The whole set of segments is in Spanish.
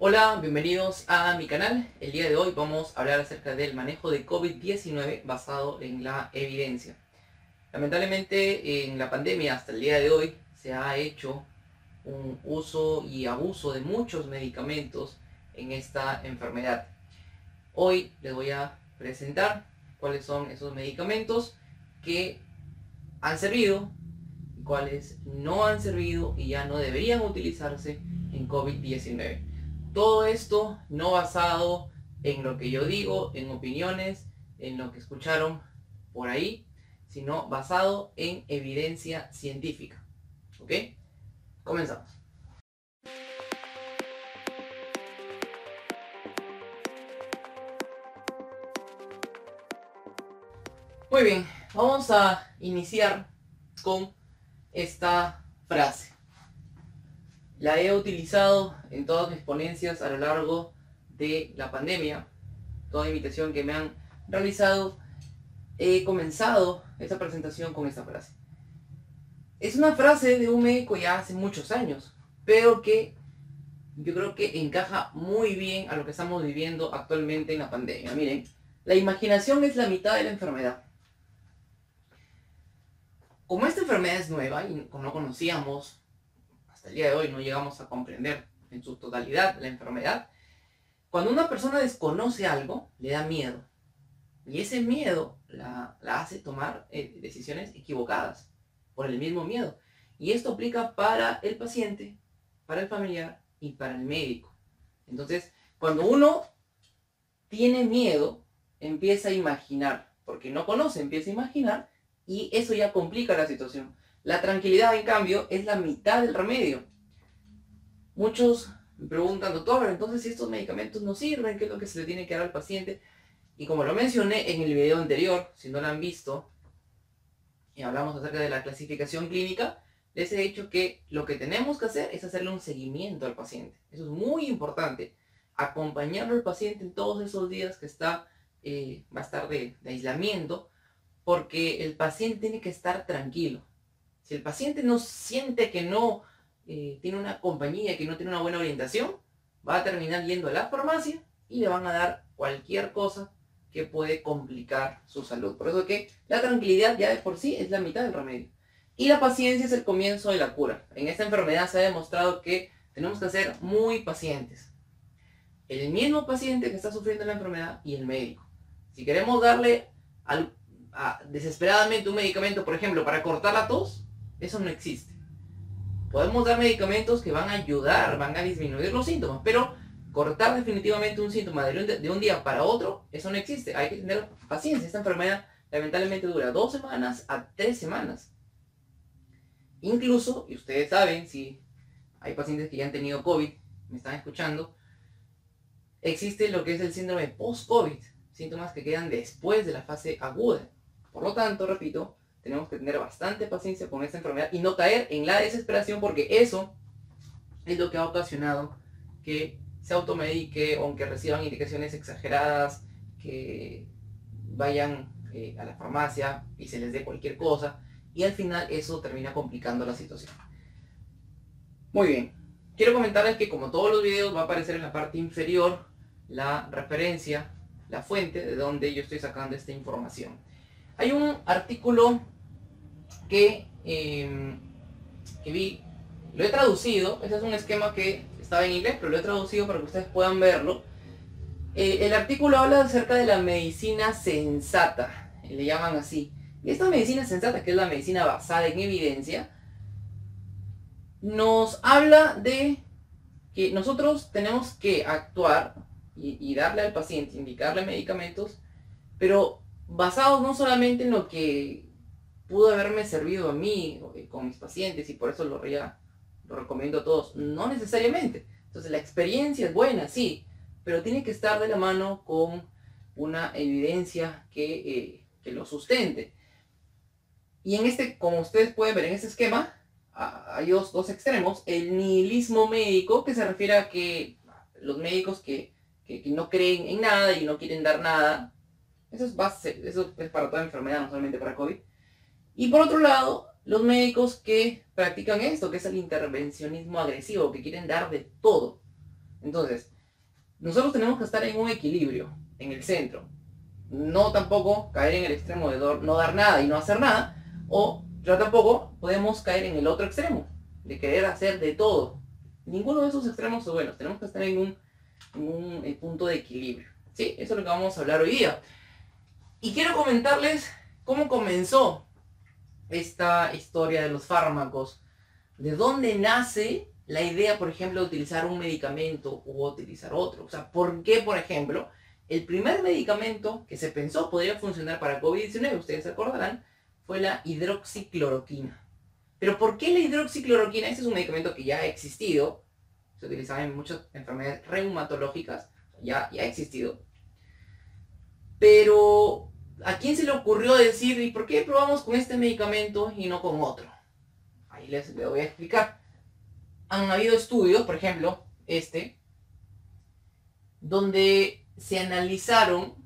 Hola, bienvenidos a mi canal. El día de hoy vamos a hablar acerca del manejo de COVID-19 basado en la evidencia. Lamentablemente en la pandemia hasta el día de hoy se ha hecho un uso y abuso de muchos medicamentos en esta enfermedad. Hoy les voy a presentar cuáles son esos medicamentos que han servido, cuáles no han servido y ya no deberían utilizarse en COVID-19. Todo esto no basado en lo que yo digo, en opiniones, en lo que escucharon por ahí, sino basado en evidencia científica. ¿Ok? Comenzamos. Muy bien, vamos a iniciar con esta frase. La he utilizado en todas mis ponencias a lo largo de la pandemia. Toda invitación que me han realizado, he comenzado esta presentación con esta frase. Es una frase de un médico ya hace muchos años, pero que yo creo que encaja muy bien a lo que estamos viviendo actualmente en la pandemia. Miren, la imaginación es la mitad de la enfermedad. Como esta enfermedad es nueva y no conocíamos, hasta el día de hoy no llegamos a comprender en su totalidad la enfermedad, cuando una persona desconoce algo, le da miedo. Y ese miedo la hace tomar decisiones equivocadas por el mismo miedo. Y esto aplica para el paciente, para el familiar y para el médico. Entonces, cuando uno tiene miedo, empieza a imaginar, porque no conoce, empieza a imaginar, y eso ya complica la situación. La tranquilidad, en cambio, es la mitad del remedio. Muchos me preguntan, doctor, entonces si estos medicamentos no sirven, ¿qué es lo que se le tiene que dar al paciente? Y como lo mencioné en el video anterior, si no lo han visto, y hablamos acerca de la clasificación clínica, les he dicho que lo que tenemos que hacer es hacerle un seguimiento al paciente. Eso es muy importante. Acompañarlo al paciente en todos esos días que va a estar de aislamiento, porque el paciente tiene que estar tranquilo. Si el paciente no siente que no tiene una compañía, que no tiene una buena orientación, va a terminar yendo a la farmacia y le van a dar cualquier cosa que puede complicar su salud. Por eso que la tranquilidad ya de por sí es la mitad del remedio. Y la paciencia es el comienzo de la cura. En esta enfermedad se ha demostrado que tenemos que ser muy pacientes. El mismo paciente que está sufriendo la enfermedad y el médico. Si queremos darle desesperadamente un medicamento, por ejemplo, para cortar la tos, eso no existe. Podemos dar medicamentos que van a ayudar, van a disminuir los síntomas, pero cortar definitivamente un síntoma de un día para otro, eso no existe. Hay que tener paciencia. Esta enfermedad lamentablemente dura 2 semanas a 3 semanas. Incluso, y ustedes saben, si hay pacientes que ya han tenido COVID, me están escuchando, existe lo que es el síndrome post-COVID, síntomas que quedan después de la fase aguda. Por lo tanto, repito, tenemos que tener bastante paciencia con esta enfermedad y no caer en la desesperación, porque eso es lo que ha ocasionado que se automedique o que reciban indicaciones exageradas, que vayan a la farmacia y se les dé cualquier cosa, y al final eso termina complicando la situación. Muy bien, quiero comentarles que como todos los videos va a aparecer en la parte inferior la referencia, la fuente de donde yo estoy sacando esta información. Hay un artículo que vi, lo he traducido. Este es un esquema que estaba en inglés, pero lo he traducido para que ustedes puedan verlo. El artículo habla acerca de la medicina sensata, le llaman así. Y esta medicina sensata, que es la medicina basada en evidencia, nos habla de que nosotros tenemos que actuar y darle al paciente, indicarle medicamentos, pero basados no solamente en lo que pudo haberme servido a mí con mis pacientes, y por eso lo recomiendo a todos, no necesariamente. Entonces la experiencia es buena, sí, pero tiene que estar de la mano con una evidencia que lo sustente. Y como ustedes pueden ver en este esquema, hay dos extremos. El nihilismo médico, que se refiere a que los médicos que no creen en nada y no quieren dar nada. Eso es para toda enfermedad, no solamente para COVID. Y por otro lado, los médicos que practican esto, que es el intervencionismo agresivo, que quieren dar de todo. Entonces, nosotros tenemos que estar en un equilibrio, en el centro. No tampoco caer en el extremo de no dar nada y no hacer nada, o ya tampoco podemos caer en el otro extremo, de querer hacer de todo. Ninguno de esos extremos es bueno, tenemos que estar en un punto de equilibrio. ¿Sí? Eso es lo que vamos a hablar hoy día. Y quiero comentarles cómo comenzó esta historia de los fármacos, de dónde nace la idea, por ejemplo, de utilizar un medicamento u utilizar otro. O sea, ¿por qué, por ejemplo, el primer medicamento que se pensó podría funcionar para COVID-19, ustedes se acordarán, fue la hidroxicloroquina? Pero ¿por qué la hidroxicloroquina? Este es un medicamento que ya ha existido, se utilizaba en muchas enfermedades reumatológicas, ya ha existido. Pero ¿a quién se le ocurrió decir, ¿y por qué probamos con este medicamento y no con otro? Ahí les voy a explicar. Han habido estudios, por ejemplo, donde se analizaron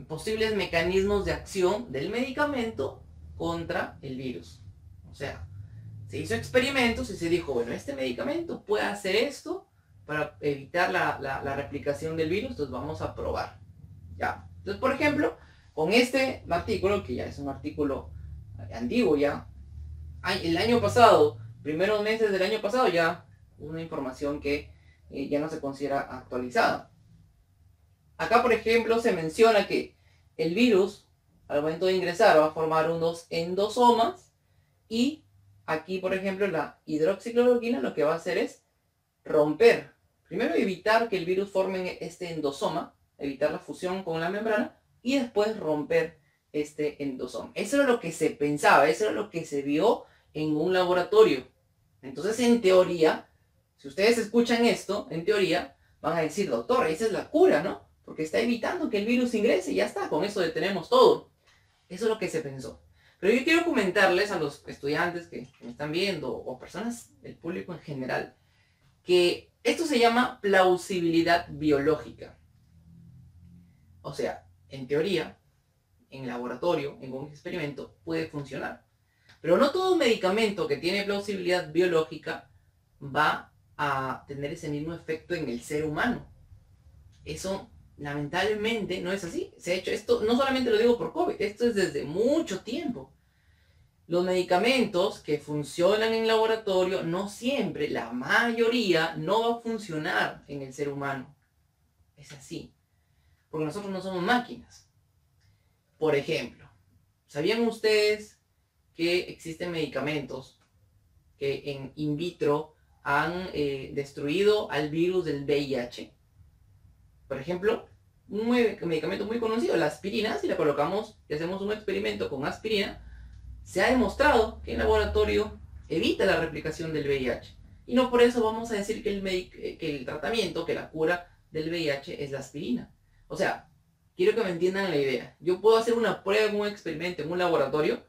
posibles mecanismos de acción del medicamento contra el virus. O sea, se hizo experimentos y se dijo, bueno, este medicamento puede hacer esto para evitar la replicación del virus, entonces vamos a probar. Ya. Entonces, por ejemplo, con este artículo, que ya es un artículo antiguo ya, el año pasado, primeros meses del año pasado, ya una información que ya no se considera actualizada. Acá, por ejemplo, se menciona que el virus, al momento de ingresar, va a formar unos endosomas y aquí, por ejemplo, la hidroxicloroquina lo que va a hacer es romper. Primero, evitar que el virus forme este endosoma, evitar la fusión con la membrana y después romper este endosoma. Eso era lo que se pensaba, eso era lo que se vio en un laboratorio. Entonces, en teoría, si ustedes escuchan esto, en teoría, van a decir, doctor, esa es la cura, ¿no? Porque está evitando que el virus ingrese y ya está, con eso detenemos todo. Eso es lo que se pensó. Pero yo quiero comentarles a los estudiantes que me están viendo, o personas del público en general, que esto se llama plausibilidad biológica. O sea, en teoría, en laboratorio, en un experimento, puede funcionar. Pero no todo medicamento que tiene plausibilidad biológica va a tener ese mismo efecto en el ser humano. Eso, lamentablemente, no es así. Se ha hecho esto, no solamente lo digo por COVID, esto es desde mucho tiempo. Los medicamentos que funcionan en laboratorio, no siempre, la mayoría, no va a funcionar en el ser humano. Es así. Porque nosotros no somos máquinas. Por ejemplo, ¿sabían ustedes que existen medicamentos que en in vitro han destruido al virus del VIH? Por ejemplo, un medicamento muy conocido, la aspirina, si la colocamos y hacemos un experimento con aspirina, se ha demostrado que en laboratorio evita la replicación del VIH. Y no por eso vamos a decir que el tratamiento, que la cura del VIH es la aspirina. O sea, quiero que me entiendan la idea. Yo puedo hacer una prueba, un experimento en un laboratorio,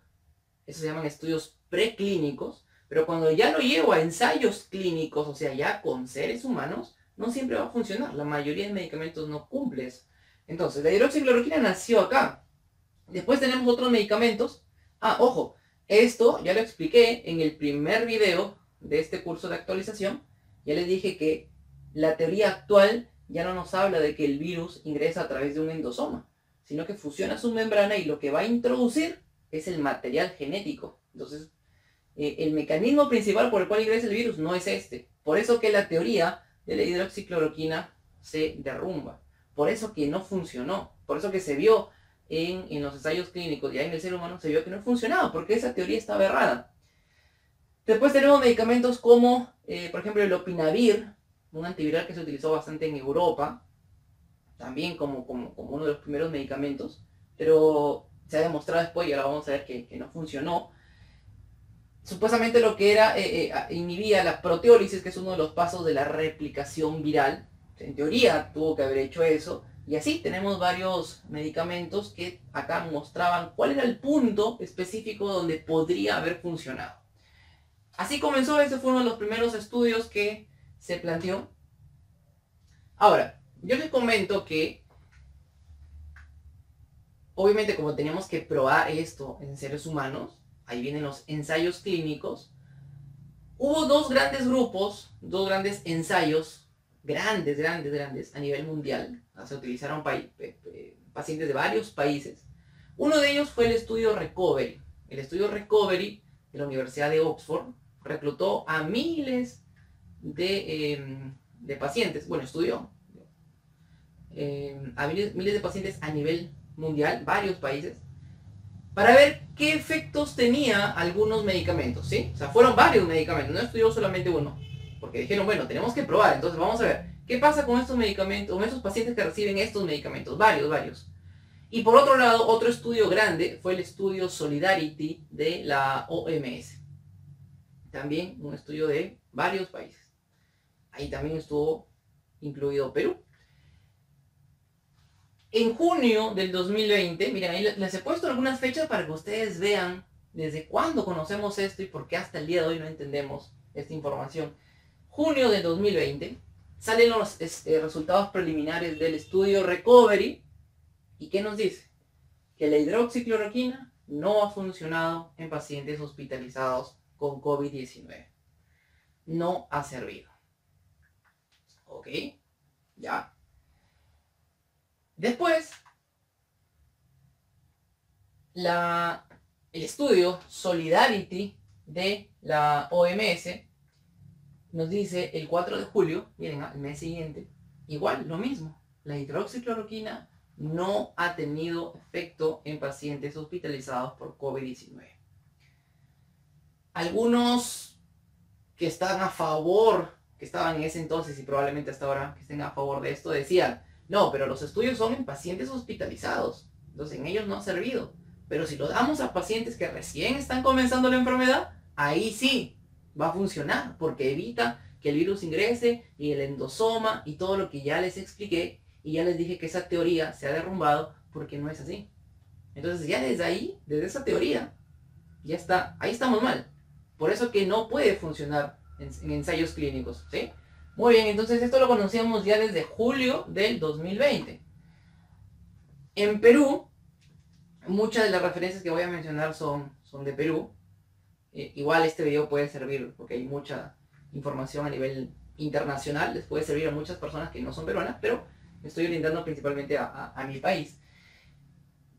eso se llaman estudios preclínicos, pero cuando ya lo llevo a ensayos clínicos, o sea, ya con seres humanos, no siempre va a funcionar. La mayoría de medicamentos no cumple eso. Entonces, la hidroxicloroquina nació acá. Después tenemos otros medicamentos. Ojo, esto ya lo expliqué en el primer video de este curso de actualización. Ya les dije que la teoría actual ya no nos habla de que el virus ingresa a través de un endosoma, sino que fusiona su membrana y lo que va a introducir es el material genético. Entonces, el mecanismo principal por el cual ingresa el virus no es este. Por eso que la teoría de la hidroxicloroquina se derrumba. Por eso que no funcionó. Por eso que se vio en los ensayos clínicos, ya en el ser humano, se vio que no funcionaba, porque esa teoría estaba errada. Después tenemos medicamentos como, por ejemplo, el opinavir, un antiviral que se utilizó bastante en Europa, también como uno de los primeros medicamentos, pero se ha demostrado después, y ahora vamos a ver que no funcionó. Supuestamente lo que era, inhibía la proteólisis, que es uno de los pasos de la replicación viral. En teoría tuvo que haber hecho eso. Y así tenemos varios medicamentos que acá mostraban cuál era el punto específico donde podría haber funcionado. Así comenzó, ese fue uno de los primeros estudios que se planteó. Ahora, yo les comento que obviamente como teníamos que probar esto en seres humanos, ahí vienen los ensayos clínicos, hubo dos grandes grupos, dos grandes ensayos grandes a nivel mundial. O sea, se utilizaron pacientes de varios países. Uno de ellos fue el estudio Recovery. El estudio Recovery de la Universidad de Oxford reclutó a miles de pacientes. Bueno, estudió a miles de pacientes a nivel mundial, varios países, para ver qué efectos tenía algunos medicamentos, ¿sí? O sea, fueron varios medicamentos, no estudió solamente uno, porque dijeron, bueno, tenemos que probar, entonces vamos a ver, ¿qué pasa con estos medicamentos, con esos pacientes que reciben estos medicamentos? Varios. Y por otro lado, otro estudio grande fue el estudio Solidarity de la OMS. También un estudio de varios países. Ahí también estuvo incluido Perú. En junio del 2020, miren, ahí les he puesto algunas fechas para que ustedes vean desde cuándo conocemos esto y por qué hasta el día de hoy no entendemos esta información. Junio del 2020, salen los resultados preliminares del estudio Recovery. ¿Y qué nos dice? Que la hidroxicloroquina no ha funcionado en pacientes hospitalizados con COVID-19. No ha servido. ¿Ok? Ya. Después, el estudio Solidarity de la OMS nos dice el 4 de julio, miren, el mes siguiente, igual, lo mismo. La hidroxicloroquina no ha tenido efecto en pacientes hospitalizados por COVID-19. Algunos que están a favor, que estaban en ese entonces y probablemente hasta ahora que estén a favor de esto, decían, no, pero los estudios son en pacientes hospitalizados, entonces en ellos no ha servido. Pero si lo damos a pacientes que recién están comenzando la enfermedad, ahí sí va a funcionar, porque evita que el virus ingrese y el endosoma y todo lo que ya les expliqué. Y ya les dije que esa teoría se ha derrumbado porque no es así. Entonces ya desde ahí, desde esa teoría, ya está, ahí estamos mal. Por eso que no puede funcionar en ensayos clínicos, ¿sí? Muy bien, entonces esto lo conocíamos ya desde julio del 2020. En Perú, muchas de las referencias que voy a mencionar son de Perú. Igual este video puede servir porque hay mucha información a nivel internacional. Les puede servir a muchas personas que no son peruanas, pero me estoy orientando principalmente a mi país.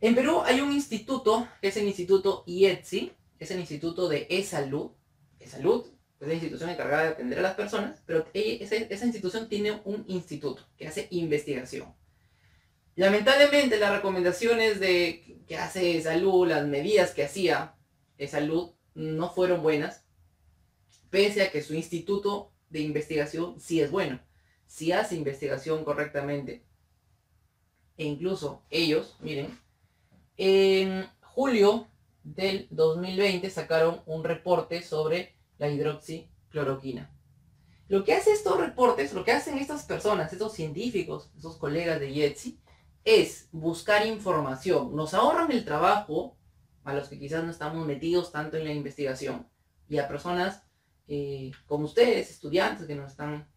En Perú hay un instituto, es el Instituto IETSI, es el Instituto de E-Salud. E-Salud es la institución encargada de atender a las personas, pero esa institución tiene un instituto que hace investigación. Lamentablemente las recomendaciones que hace E-Salud, las medidas que hacía E-Salud no fueron buenas, pese a que su instituto de investigación sí es bueno, sí hace investigación correctamente. E incluso ellos, miren, en julio del 2020 sacaron un reporte sobre la hidroxicloroquina. Lo que hacen estos reportes, lo que hacen estas personas, estos científicos, estos colegas de IETSI, es buscar información. Nos ahorran el trabajo a los que quizás no estamos metidos tanto en la investigación y a personas como ustedes, estudiantes que nos están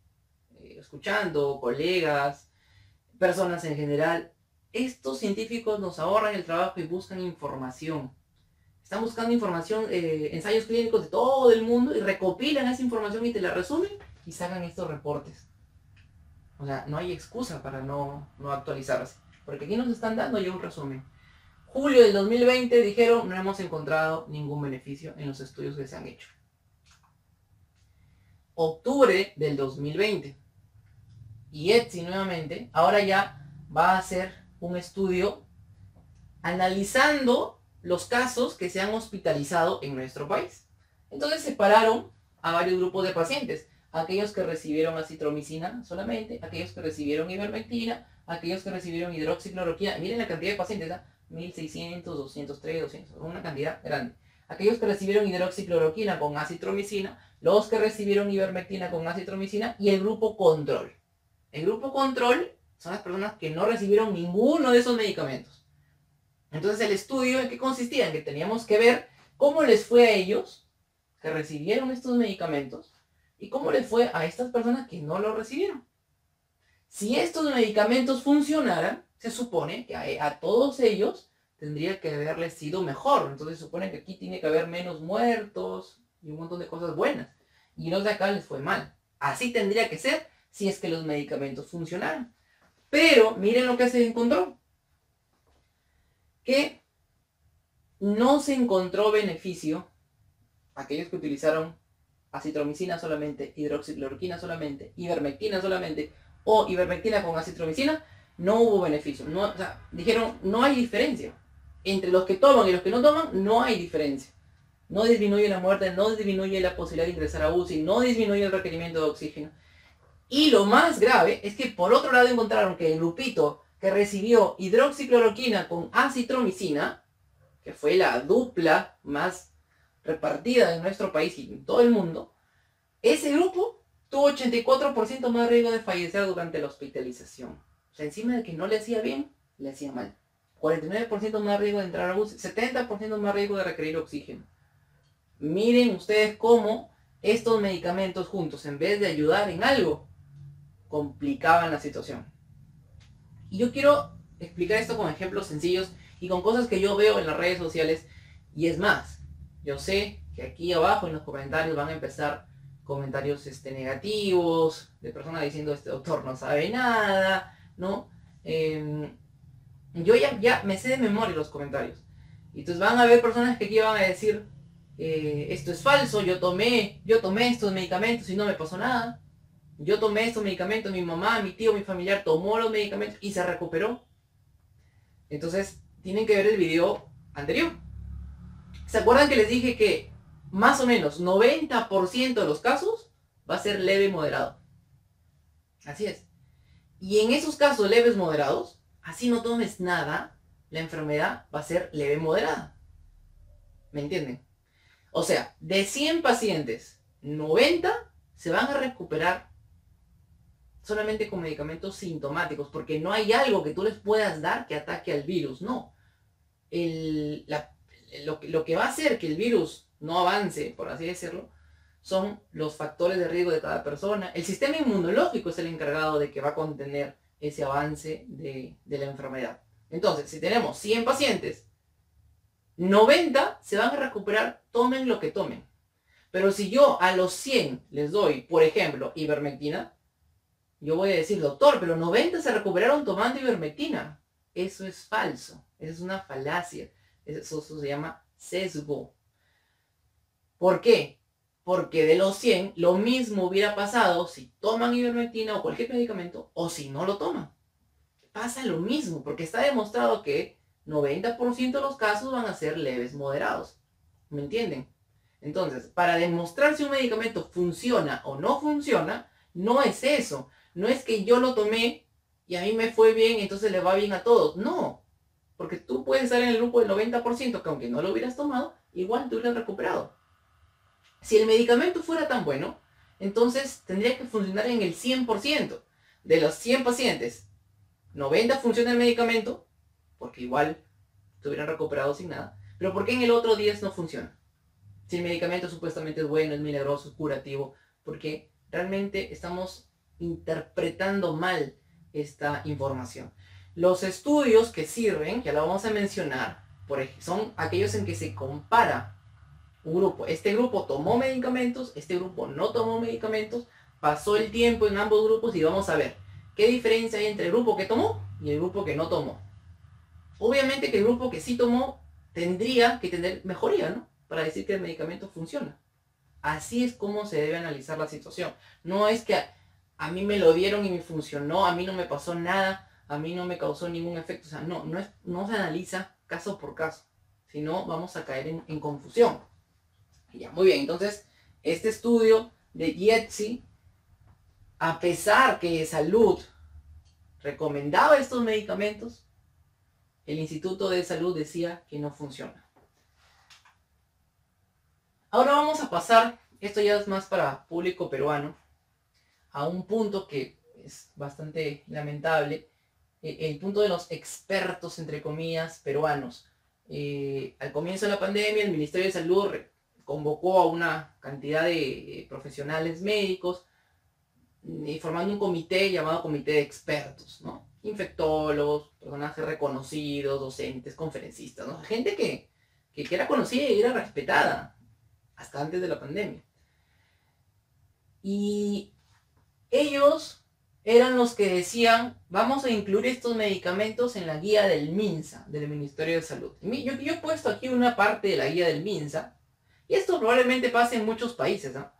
escuchando, colegas, personas en general. Estos científicos nos ahorran el trabajo y buscan información. Están buscando información, ensayos clínicos de todo el mundo y recopilan esa información y te la resumen y sacan estos reportes. O sea, no hay excusa para no actualizarse. Porque aquí nos están dando ya un resumen. Julio del 2020 dijeron, no hemos encontrado ningún beneficio en los estudios que se han hecho. Octubre del 2020. Y IETSI nuevamente, ahora ya va a hacer un estudio analizando los casos que se han hospitalizado en nuestro país. Entonces separaron a varios grupos de pacientes. Aquellos que recibieron acitromicina solamente, aquellos que recibieron ivermectina, aquellos que recibieron hidroxicloroquina. Miren la cantidad de pacientes, ¿eh? 1600, 203, 200, una cantidad grande. Aquellos que recibieron hidroxicloroquina con acitromicina, los que recibieron ivermectina con acitromicina y el grupo control. El grupo control son las personas que no recibieron ninguno de esos medicamentos. Entonces el estudio en qué consistía, en que teníamos que ver cómo les fue a ellos que recibieron estos medicamentos y cómo les fue a estas personas que no lo recibieron. Si estos medicamentos funcionaran, se supone que a todos ellos tendría que haberles sido mejor. Entonces se supone que aquí tiene que haber menos muertos y un montón de cosas buenas. Y los de acá les fue mal. Así tendría que ser, si es que los medicamentos funcionaran. Pero miren lo que se encontró. Que no se encontró beneficio aquellos que utilizaron acitromicina solamente, hidroxicloroquina solamente, ivermectina solamente o ivermectina con acitromicina, no hubo beneficio. No, o sea, dijeron, no hay diferencia. Entre los que toman y los que no toman, no hay diferencia. No disminuye la muerte, no disminuye la posibilidad de ingresar a UCI, no disminuye el requerimiento de oxígeno. Y lo más grave es que por otro lado encontraron que el grupito que recibió hidroxicloroquina con acitromicina, que fue la dupla más repartida en nuestro país y en todo el mundo, ese grupo tuvo 84% más riesgo de fallecer durante la hospitalización. O sea, encima de que no le hacía bien, le hacía mal. 49% más riesgo de entrar a UCI, 70% más riesgo de requerir oxígeno. Miren ustedes cómo estos medicamentos juntos, en vez de ayudar en algo, complicaban la situación. Y yo quiero explicar esto con ejemplos sencillos y con cosas que yo veo en las redes sociales. Y es más, yo sé que aquí abajo en los comentarios van a empezar comentarios negativos, de personas diciendo este doctor no sabe nada, ¿no? Yo ya me sé de memoria los comentarios. Y entonces van a haber personas que aquí van a decir, esto es falso, yo tomé estos medicamentos y no me pasó nada. Yo tomé estos medicamentos, mi mamá, mi tío, mi familiar tomó los medicamentos y se recuperó. Entonces, tienen que ver el video anterior. ¿Se acuerdan que les dije que más o menos 90% de los casos va a ser leve y moderado? Así es. Y en esos casos leves moderados, así no tomes nada, la enfermedad va a ser leve moderada. ¿Me entienden? O sea, de 100 pacientes, 90 se van a recuperar solamente con medicamentos sintomáticos, porque no hay algo que tú les puedas dar que ataque al virus, no. Lo que va a hacer que el virus no avance, por así decirlo, son los factores de riesgo de cada persona. El sistema inmunológico es el encargado de que va a contener ese avance de la enfermedad. Entonces, si tenemos 100 pacientes, 90 se van a recuperar, tomen lo que tomen. Pero si yo a los 100 les doy, por ejemplo, ivermectina, yo voy a decir, doctor, pero 90 se recuperaron tomando ivermectina. Eso es falso, eso es una falacia, eso se llama sesgo. ¿Por qué? Porque de los 100, lo mismo hubiera pasado si toman ivermectina o cualquier medicamento o si no lo toman. Pasa lo mismo, porque está demostrado que 90% de los casos van a ser leves moderados. ¿Me entienden? Entonces, para demostrar si un medicamento funciona o no funciona, no es eso. No es que yo lo tomé y a mí me fue bien, entonces le va bien a todos. No, porque tú puedes estar en el grupo del 90% que aunque no lo hubieras tomado, igual te hubieras recuperado. Si el medicamento fuera tan bueno, entonces tendría que funcionar en el 100%. De los 100 pacientes, 90 funciona el medicamento, porque igual te hubieran recuperado sin nada. Pero ¿por qué en el otro 10 no funciona? Si el medicamento supuestamente es bueno, es milagroso, es curativo, porque realmente estamos interpretando mal esta información. Los estudios que sirven, ya lo vamos a mencionar, son aquellos en que se compara un grupo. Este grupo tomó medicamentos, este grupo no tomó medicamentos, pasó el tiempo en ambos grupos y vamos a ver qué diferencia hay entre el grupo que tomó y el grupo que no tomó. Obviamente que el grupo que sí tomó tendría que tener mejoría, ¿no? Para decir que el medicamento funciona. Así es como se debe analizar la situación. No es que a mí me lo dieron y me funcionó, a mí no me pasó nada, a mí no me causó ningún efecto. O sea, no se analiza caso por caso, sino vamos a caer en confusión. Ya, muy bien, entonces, este estudio de Yetzi, a pesar que Salud recomendaba estos medicamentos, el Instituto de Salud decía que no funciona. Ahora vamos a pasar, esto ya es más para público peruano, a un punto que es bastante lamentable, el punto de los expertos, entre comillas, peruanos. Al comienzo de la pandemia, el Ministerio de Salud convocó a una cantidad de profesionales médicos, formando un comité llamado Comité de Expertos, ¿no? Infectólogos, personajes reconocidos, docentes, conferencistas, ¿no? Gente que era conocida y era respetada hasta antes de la pandemia. Y ellos eran los que decían, vamos a incluir estos medicamentos en la guía del MINSA, del Ministerio de Salud. Yo he puesto aquí una parte de la guía del MINSA, y esto probablemente pase en muchos países, ¿no?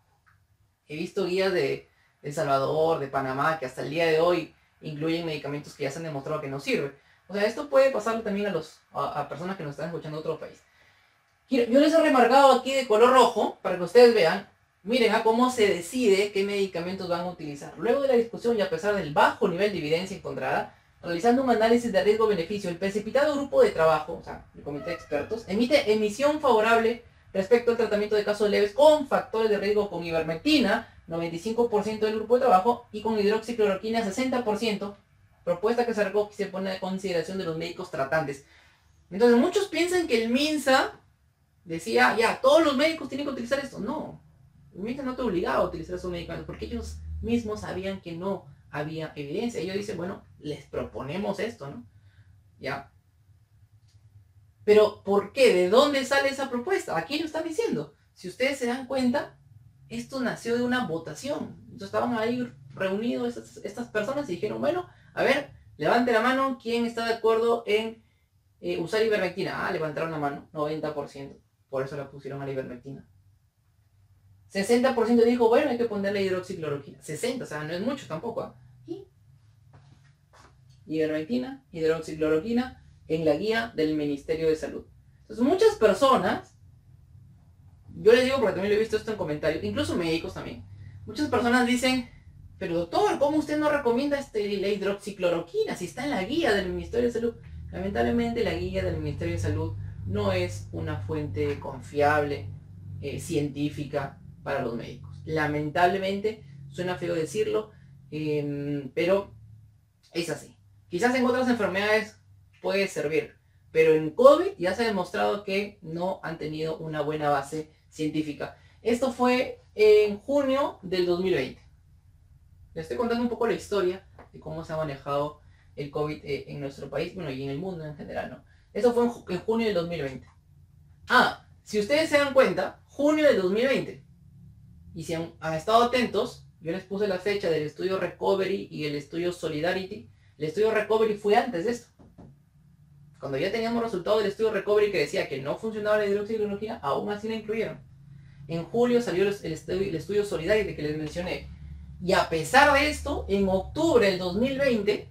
He visto guías de El Salvador, de Panamá, que hasta el día de hoy incluyen medicamentos que ya se han demostrado que no sirven. O sea, esto puede pasarle también a personas que nos están escuchando de otro país. Yo les he remarcado aquí de color rojo, para que ustedes vean, miren cómo se decide qué medicamentos van a utilizar. Luego de la discusión y a pesar del bajo nivel de evidencia encontrada, realizando un análisis de riesgo-beneficio, el precipitado grupo de trabajo, o sea, el comité de expertos, emite emisión favorable respecto al tratamiento de casos leves con factores de riesgo con ivermectina, 95% del grupo de trabajo, y con hidroxicloroquina, 60%, propuesta que se recoge y se pone a consideración de los médicos tratantes. Entonces, muchos piensan que el MINSA decía, ya, todos los médicos tienen que utilizar esto. No, el MINSA no te obligaba a utilizar esos medicamentos, porque ellos mismos sabían que no había evidencia. Ellos dicen, bueno, les proponemos esto, ¿no? Ya. Pero, ¿por qué? ¿De dónde sale esa propuesta? Aquí lo están diciendo. Si ustedes se dan cuenta, esto nació de una votación. Entonces estaban ahí reunidos estas personas y dijeron, bueno, a ver, levante la mano, ¿quién está de acuerdo en usar ivermectina? Levantaron la mano, 90%. Por eso la pusieron a la ivermectina. 60% dijo, bueno, hay que ponerle hidroxicloroquina. 60, o sea, no es mucho tampoco. Y ivermectina, hidroxicloroquina en la guía del Ministerio de Salud. Entonces, muchas personas, yo les digo porque también lo he visto esto en comentarios, incluso médicos también, muchas personas dicen, pero doctor, ¿cómo usted no recomienda la hidroxicloroquina si está en la guía del Ministerio de Salud? Lamentablemente la guía del Ministerio de Salud no es una fuente confiable, científica para los médicos. Lamentablemente, suena feo decirlo, pero es así. Quizás en otras enfermedades puede servir, pero en COVID ya se ha demostrado que no han tenido una buena base científica. Esto fue en junio del 2020. Les estoy contando un poco la historia de cómo se ha manejado el COVID en nuestro país, bueno, y en el mundo en general, ¿no? Esto fue en junio del 2020. Si ustedes se dan cuenta, junio del 2020, y si han estado atentos, yo les puse la fecha del estudio Recovery y el estudio Solidarity. El estudio Recovery fue antes de esto. Cuando ya teníamos resultado del estudio Recovery que decía que no funcionaba la hidroxicloroquina, aún así la incluyeron. En julio salió el estudio Solidarity que les mencioné. Y a pesar de esto, en octubre del 2020,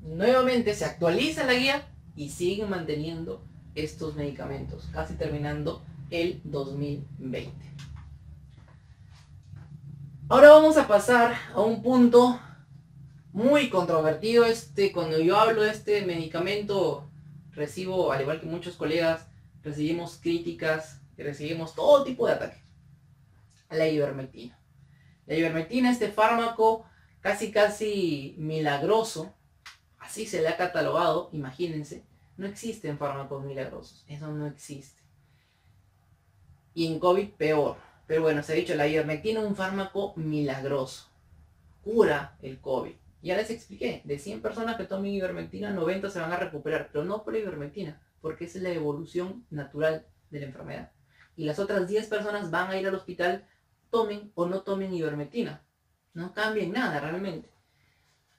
nuevamente se actualiza la guía y siguen manteniendo estos medicamentos, casi terminando el 2020. Ahora vamos a pasar a un punto muy controvertido. Cuando yo hablo de este medicamento, recibo, al igual que muchos colegas, recibimos críticas, recibimos todo tipo de ataques. La ivermectina. La ivermectina, este fármaco casi milagroso, así se le ha catalogado, imagínense, no existen fármacos milagrosos, eso no existe. Y en COVID peor. Pero bueno, se ha dicho, la ivermectina es un fármaco milagroso, cura el COVID. Ya les expliqué, de 100 personas que tomen ivermectina, 90 se van a recuperar, pero no por la ivermectina, porque esa es la evolución natural de la enfermedad. Y las otras 10 personas van a ir al hospital, tomen o no tomen ivermectina. No cambien nada realmente.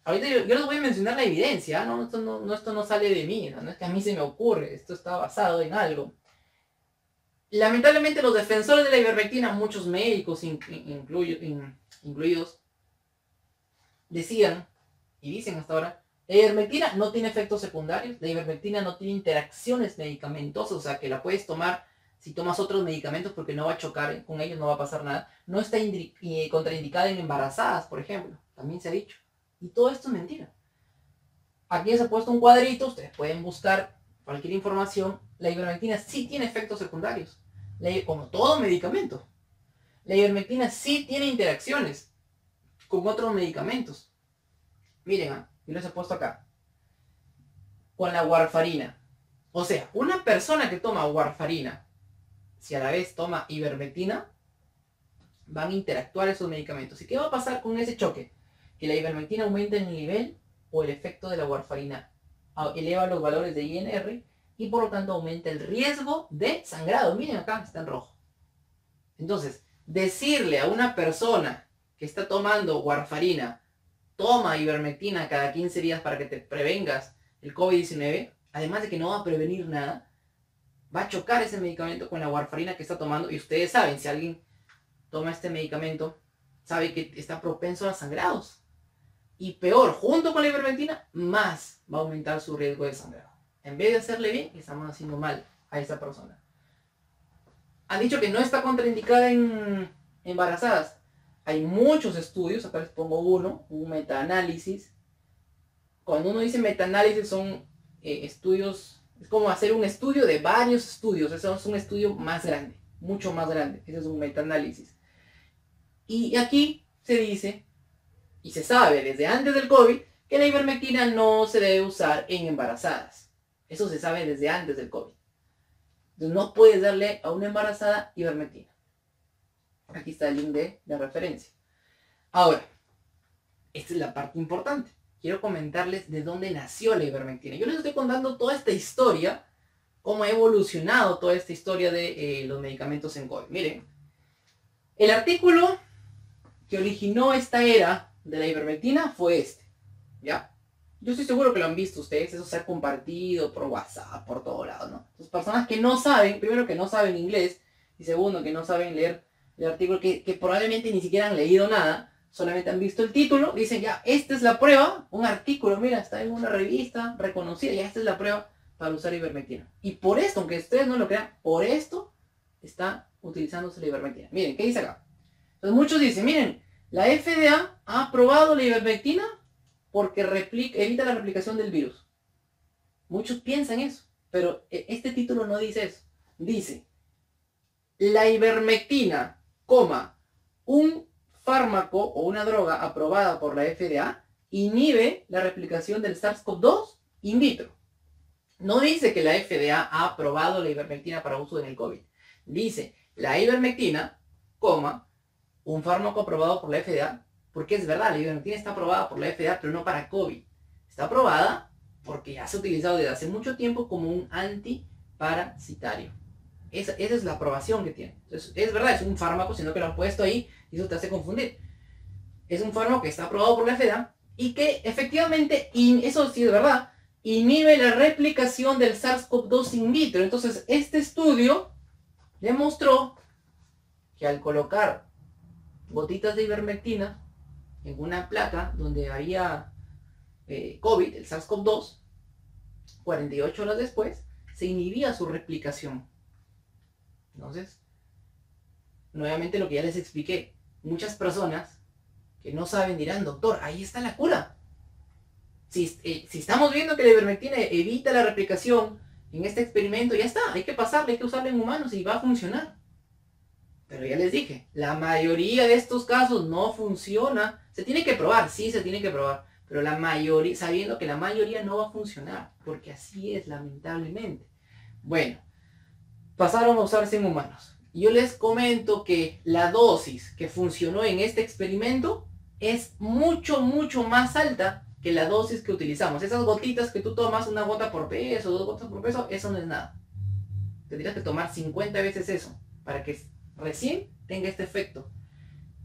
Ahorita yo les voy a mencionar la evidencia, ¿no? Esto no sale de mí, no es que a mí se me ocurre, esto está basado en algo. Lamentablemente los defensores de la ivermectina, muchos médicos incluidos, decían, y dicen hasta ahora, la ivermectina no tiene efectos secundarios, la ivermectina no tiene interacciones medicamentosas, o sea que la puedes tomar si tomas otros medicamentos porque no va a chocar con ellos, no va a pasar nada. No está contraindicada en embarazadas, por ejemplo, también se ha dicho. Y todo esto es mentira. Aquí se ha puesto un cuadrito, ustedes pueden buscar cualquier información. La ivermectina sí tiene efectos secundarios, como todo medicamento. La ivermectina sí tiene interacciones con otros medicamentos. Miren, yo les he puesto acá. Con la warfarina. O sea, una persona que toma warfarina, si a la vez toma ivermectina, van a interactuar esos medicamentos. ¿Y qué va a pasar con ese choque? Que la ivermectina aumenta el nivel o el efecto de la warfarina eleva los valores de INR y por lo tanto aumenta el riesgo de sangrado. Miren acá, está en rojo. Entonces, decirle a una persona que está tomando warfarina, toma ivermectina cada 15 días para que te prevengas el COVID-19, además de que no va a prevenir nada, va a chocar ese medicamento con la warfarina que está tomando. Y ustedes saben, si alguien toma este medicamento, sabe que está propenso a sangrados. Y peor, junto con la ivermectina, más va a aumentar su riesgo de sangrado. En vez de hacerle bien, estamos haciendo mal a esa persona. Han dicho que no está contraindicada en embarazadas. Hay muchos estudios, acá les pongo uno, un metaanálisis. Cuando uno dice metaanálisis son estudios, es como hacer un estudio de varios estudios. Eso es un estudio más grande, mucho más grande. Ese es un metaanálisis. Y aquí se dice, y se sabe desde antes del COVID, que la ivermectina no se debe usar en embarazadas. Eso se sabe desde antes del COVID. Entonces no puedes darle a una embarazada ivermectina. Aquí está el link de la referencia. Ahora, esta es la parte importante. Quiero comentarles de dónde nació la ivermectina. Yo les estoy contando toda esta historia, cómo ha evolucionado toda esta historia de los medicamentos en COVID. Miren, el artículo que originó esta era de la ivermectina fue este, ¿ya? Yo estoy seguro que lo han visto ustedes, eso se ha compartido por WhatsApp, por todo lado, ¿no? Entonces, personas que no saben, primero que no saben inglés, y segundo que no saben leer el artículo, que probablemente ni siquiera han leído nada, solamente han visto el título, dicen ya, esta es la prueba, un artículo, mira, está en una revista reconocida, ya esta es la prueba para usar ivermectina. Y por esto, aunque ustedes no lo crean, por esto está utilizándose la ivermectina. Miren, ¿qué dice acá? Entonces muchos dicen, miren, la FDA ha aprobado la ivermectina porque evita la replicación del virus. Muchos piensan eso, pero este título no dice eso. Dice, la ivermectina, un fármaco o una droga aprobada por la FDA inhibe la replicación del SARS-CoV-2 in vitro. No dice que la FDA ha aprobado la ivermectina para uso en el COVID. Dice, la ivermectina, un fármaco aprobado por la FDA, porque es verdad, la ivermectina está aprobada por la FDA, pero no para COVID. Está aprobada porque ya se ha utilizado desde hace mucho tiempo como un antiparasitario. Esa es la aprobación que tiene. Entonces, es verdad, es un fármaco, sino que lo han puesto ahí y eso te hace confundir. Es un fármaco que está aprobado por la FDA y que efectivamente, eso sí es verdad, inhibe la replicación del SARS-CoV-2 in vitro. Entonces, este estudio demostró que al colocar gotitas de ivermectina en una placa donde había COVID, el SARS-CoV-2, 48 horas después, se inhibía su replicación. Entonces, nuevamente lo que ya les expliqué, muchas personas que no saben dirán, doctor, ahí está la cura. Si estamos viendo que la ivermectina evita la replicación en este experimento, ya está, hay que pasarla, hay que usarla en humanos y va a funcionar. Pero ya les dije, la mayoría de estos casos no funciona. Se tiene que probar, sí se tiene que probar, pero la mayoría, sabiendo que la mayoría no va a funcionar, porque así es, lamentablemente. Bueno, pasaron a usarse en humanos. Yo les comento que la dosis que funcionó en este experimento es mucho, mucho más alta que la dosis que utilizamos. Esas gotitas que tú tomas, una gota por peso, 2 gotas por peso, eso no es nada. Tendrías que tomar 50 veces eso para que recién tenga este efecto.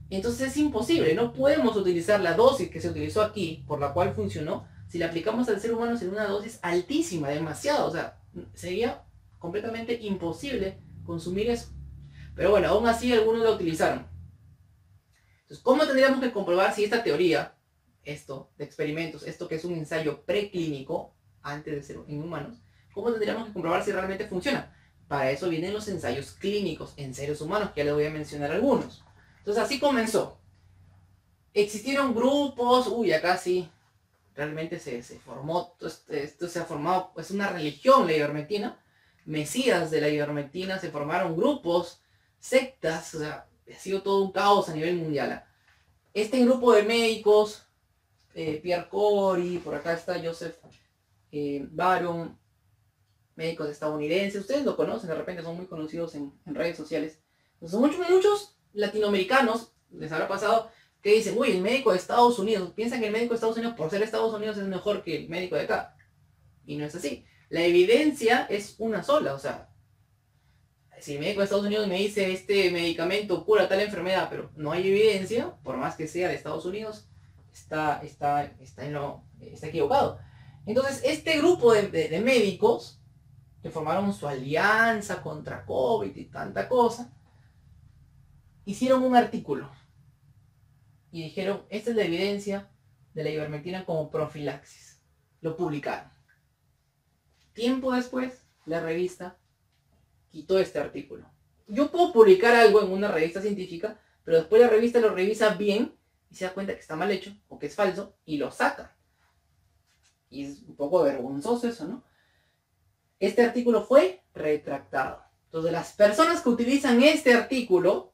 Entonces es imposible, no podemos utilizar la dosis que se utilizó aquí, por la cual funcionó, si la aplicamos al ser humano en una dosis altísima, demasiado, o sea, sería completamente imposible consumir eso. Pero bueno, aún así algunos la utilizaron. Entonces, ¿cómo tendríamos que comprobar si esta teoría, esto de experimentos, esto que es un ensayo preclínico, antes de ser en humanos, cómo tendríamos que comprobar si realmente funciona? Para eso vienen los ensayos clínicos en seres humanos, que ya les voy a mencionar algunos. Entonces así comenzó. Existieron grupos, acá sí, realmente se formó, esto se ha formado, es una religión la ivermectina, mesías de la ivermectina, se formaron grupos, sectas, o sea, ha sido todo un caos a nivel mundial. Este grupo de médicos, Pierre Corey, por acá está Joseph Barron, médicos estadounidenses, ustedes lo conocen, de repente son muy conocidos en redes sociales. Entonces, muchos latinoamericanos les habrá pasado que dicen, el médico de Estados Unidos, piensan que el médico de Estados Unidos, por ser Estados Unidos, es mejor que el médico de acá. Y no es así. La evidencia es una sola, o sea, si el médico de Estados Unidos me dice este medicamento cura tal enfermedad, pero no hay evidencia, por más que sea de Estados Unidos, está equivocado. Entonces, este grupo de médicos que formaron su alianza contra COVID y tanta cosa, hicieron un artículo y dijeron, esta es la evidencia de la ivermectina como profilaxis. Lo publicaron. Tiempo después, la revista quitó este artículo. Yo puedo publicar algo en una revista científica, pero después la revista lo revisa bien y se da cuenta que está mal hecho o que es falso y lo saca. Y es un poco vergonzoso eso, ¿no? Este artículo fue retractado. Entonces, las personas que utilizan este artículo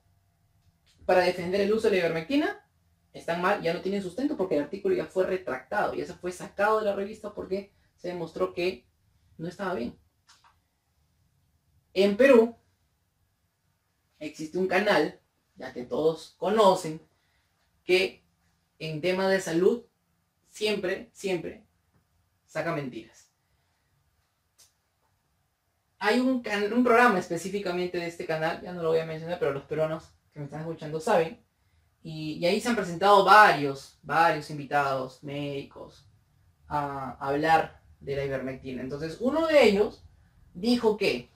para defender el uso de la ivermectina están mal, ya no tienen sustento porque el artículo ya fue retractado, ya se fue sacado de la revista porque se demostró que no estaba bien. En Perú existe un canal, ya que todos conocen, que en temas de salud siempre saca mentiras. Hay un programa específicamente de este canal, ya no lo voy a mencionar, pero los peruanos que me están escuchando saben, y ahí se han presentado varios invitados médicos a hablar de la ivermectina. Entonces, uno de ellos dijo que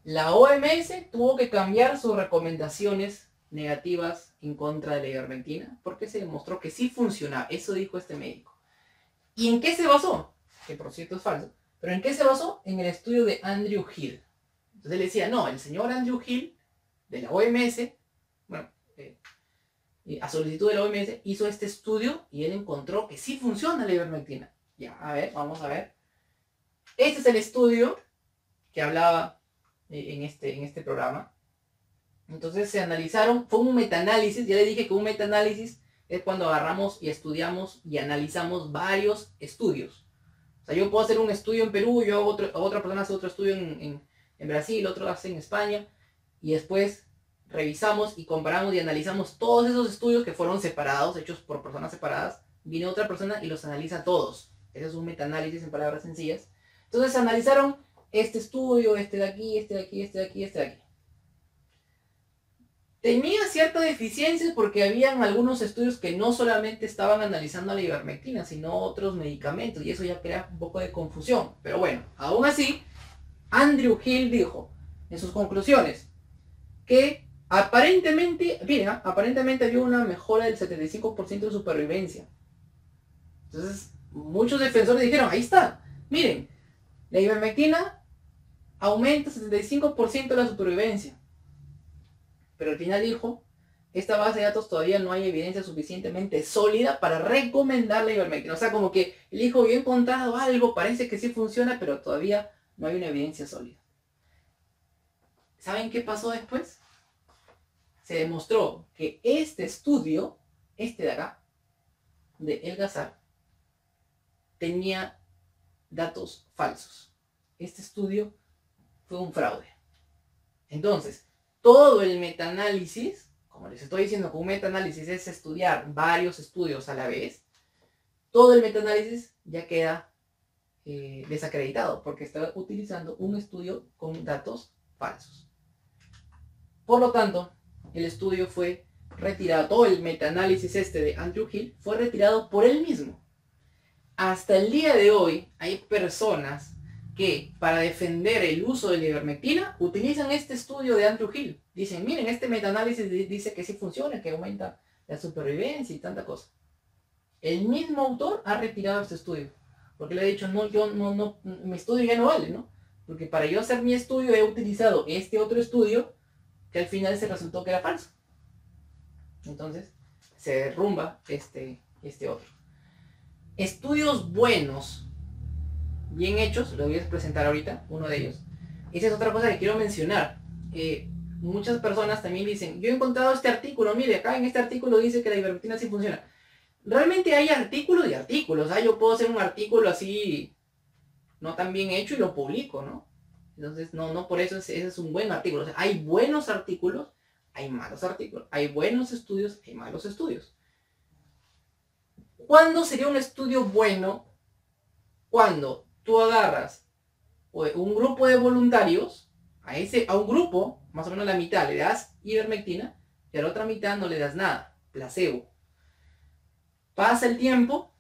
la OMS tuvo que cambiar sus recomendaciones negativas en contra de la ivermectina porque se demostró que sí funcionaba. Eso dijo este médico. ¿Y en qué se basó? Que por cierto es falso. ¿Pero en qué se basó? En el estudio de Andrew Hill. Entonces él decía, no, el señor Andrew Hill, de la OMS, bueno, a solicitud de la OMS, hizo este estudio y él encontró que sí funciona la ivermectina. Ya, a ver, vamos a ver. Este es el estudio que hablaba en este programa. Entonces se analizaron, fue un metaanálisis, ya le dije que un metaanálisis es cuando agarramos y estudiamos y analizamos varios estudios. O sea, yo puedo hacer un estudio en Perú, otra persona hace otro estudio en Brasil, otro hace en España, y después revisamos y comparamos y analizamos todos esos estudios que fueron separados, hechos por personas separadas. Viene otra persona y los analiza todos. Ese es un metaanálisis en palabras sencillas. Entonces analizaron este estudio, este de aquí, este de aquí, este de aquí, este de aquí. Tenía cierta deficiencia porque habían algunos estudios que no solamente estaban analizando la ivermectina, sino otros medicamentos, y eso ya crea un poco de confusión. Pero bueno, aún así, Andrew Hill dijo en sus conclusiones que aparentemente había una mejora del 75% de supervivencia. Entonces, muchos defensores dijeron, ahí está, miren, la ivermectina aumenta 75% la supervivencia. Pero al final dijo, esta base de datos todavía no hay evidencia suficientemente sólida para recomendar la ivermectina. O sea, como que el hijo, yo he encontrado algo, parece que sí funciona, pero todavía no hay una evidencia sólida. ¿Saben qué pasó después? Se demostró que este estudio, este de acá, de El Gazar, tenía datos falsos. Este estudio fue un fraude. Entonces, todo el metaanálisis, como les estoy diciendo, que un metaanálisis es estudiar varios estudios a la vez, todo el metaanálisis ya queda desacreditado porque está utilizando un estudio con datos falsos. Por lo tanto, el estudio fue retirado, todo el metaanálisis de Andrew Hill fue retirado por él mismo. Hasta el día de hoy hay personas que para defender el uso de la ivermectina utilizan este estudio de Andrew Hill. Dicen, miren, este metaanálisis dice que sí funciona, que aumenta la supervivencia y tanta cosa. El mismo autor ha retirado este estudio, porque le ha dicho, no, mi estudio ya no vale, ¿no? Porque para yo hacer mi estudio he utilizado este otro estudio que al final se resultó que era falso. Entonces, se derrumba este otro. Estudios buenos, bien hechos, lo voy a presentar ahorita, uno de ellos. Esa es otra cosa que quiero mencionar. Muchas personas también dicen, yo he encontrado este artículo, mire, acá en este artículo dice que la ivermectina sí funciona. Realmente hay artículos y artículos, yo puedo hacer un artículo así, no tan bien hecho y lo publico, ¿no? Entonces, no por eso ese es un buen artículo. O sea, hay buenos artículos, hay malos artículos, hay buenos estudios, hay malos estudios. ¿Cuándo sería un estudio bueno? Cuando tú agarras un grupo de voluntarios, a un grupo, más o menos la mitad le das ivermectina y a la otra mitad no le das nada, placebo. Pasa el tiempo,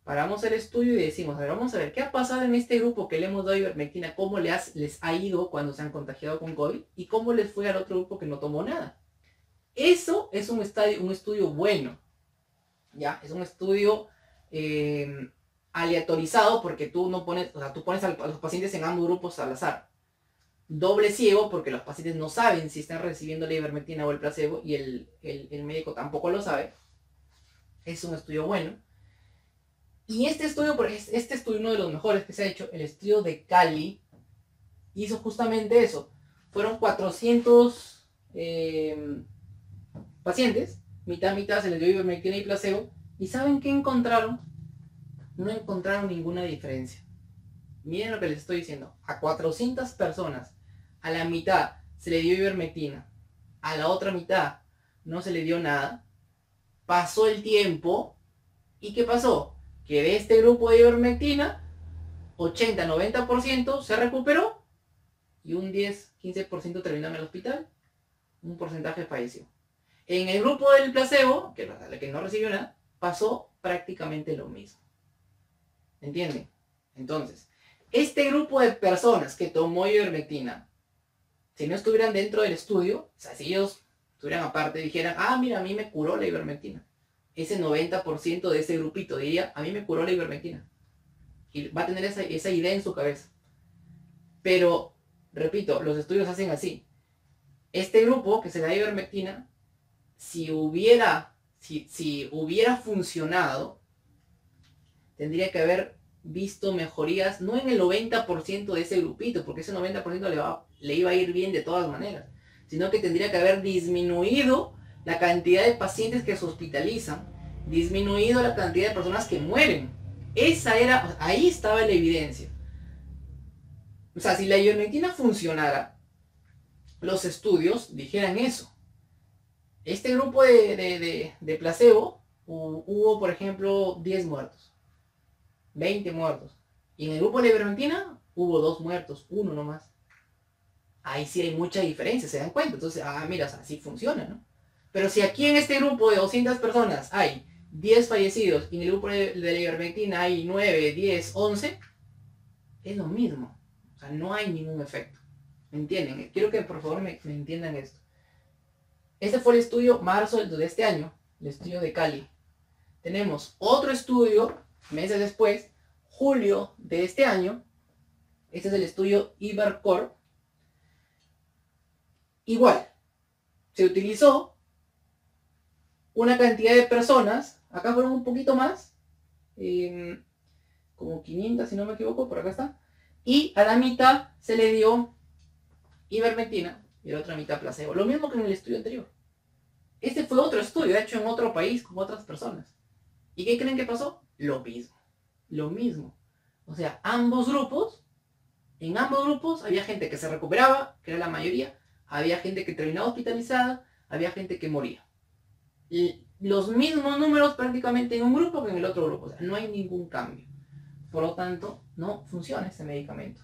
paramos el estudio y decimos, a ver, vamos a ver, ¿qué ha pasado en este grupo que le hemos dado ivermectina? ¿Cómo les ha ido cuando se han contagiado con COVID? ¿Y cómo les fue al otro grupo que no tomó nada? Eso es un estudio bueno, ¿ya? Es un estudio aleatorizado porque tú no pones, o sea, tú pones a los pacientes en ambos grupos al azar. Doble ciego porque los pacientes no saben si están recibiendo la ivermectina o el placebo y el médico tampoco lo sabe. Es un estudio bueno. Y este estudio, uno de los mejores que se ha hecho, el estudio de Cali, hizo justamente eso. Fueron 400 pacientes, mitad se les dio ivermectina y placebo, y ¿saben qué encontraron? No encontraron ninguna diferencia. Miren lo que les estoy diciendo. A 400 personas, a la mitad se le dio ivermectina, a la otra mitad no se le dio nada. Pasó el tiempo, ¿y qué pasó? Que de este grupo de ivermectina, 80-90% se recuperó y un 10-15% terminó en el hospital. Un porcentaje falleció. En el grupo del placebo, que no recibió nada, pasó prácticamente lo mismo. ¿Entienden? Entonces, este grupo de personas que tomó ivermectina, si no estuvieran dentro del estudio, o sea, si ellos estuvieran aparte, dijeran, ah, mira, a mí me curó la ivermectina. Ese 90% de ese grupito diría, a mí me curó la ivermectina. Y va a tener esa idea en su cabeza. Pero, repito, los estudios hacen así. Este grupo que se da ivermectina, si hubiera funcionado, tendría que haber visto mejorías, no en el 90% de ese grupito, porque ese 90% le iba a ir bien de todas maneras, sino que tendría que haber disminuido la cantidad de pacientes que se hospitalizan, disminuido la cantidad de personas que mueren. Ahí estaba la evidencia. O sea, si la ivermectina funcionara, los estudios dijeran eso. Este grupo de placebo, hubo, por ejemplo, 10 muertos, 20 muertos. Y en el grupo de la ivermectina hubo 2 muertos, 1 nomás. Ahí sí hay mucha diferencia, ¿se dan cuenta? Entonces, mira, o sea, así funciona, ¿no? Pero si aquí en este grupo de 200 personas hay 10 fallecidos y en el grupo de la ivermectina hay 9, 10, 11, es lo mismo. O sea, no hay ningún efecto. ¿Me entienden? Quiero que por favor me entiendan esto. Este fue el estudio marzo de este año, el estudio de Cali. Tenemos otro estudio, meses después, julio de este año. Este es el estudio Ibercorp. Igual, se utilizó una cantidad de personas, acá fueron un poquito más, como 500 si no me equivoco, por acá está, y a la mitad se le dio ivermectina y a la otra mitad placebo. Lo mismo que en el estudio anterior. Este fue otro estudio hecho en otro país con otras personas. ¿Y qué creen que pasó? Lo mismo. Lo mismo. O sea, en ambos grupos había gente que se recuperaba, que era la mayoría, había gente que terminaba hospitalizada, había gente que moría. Y los mismos números prácticamente en un grupo que en el otro grupo. O sea, no hay ningún cambio. Por lo tanto, no funciona este medicamento.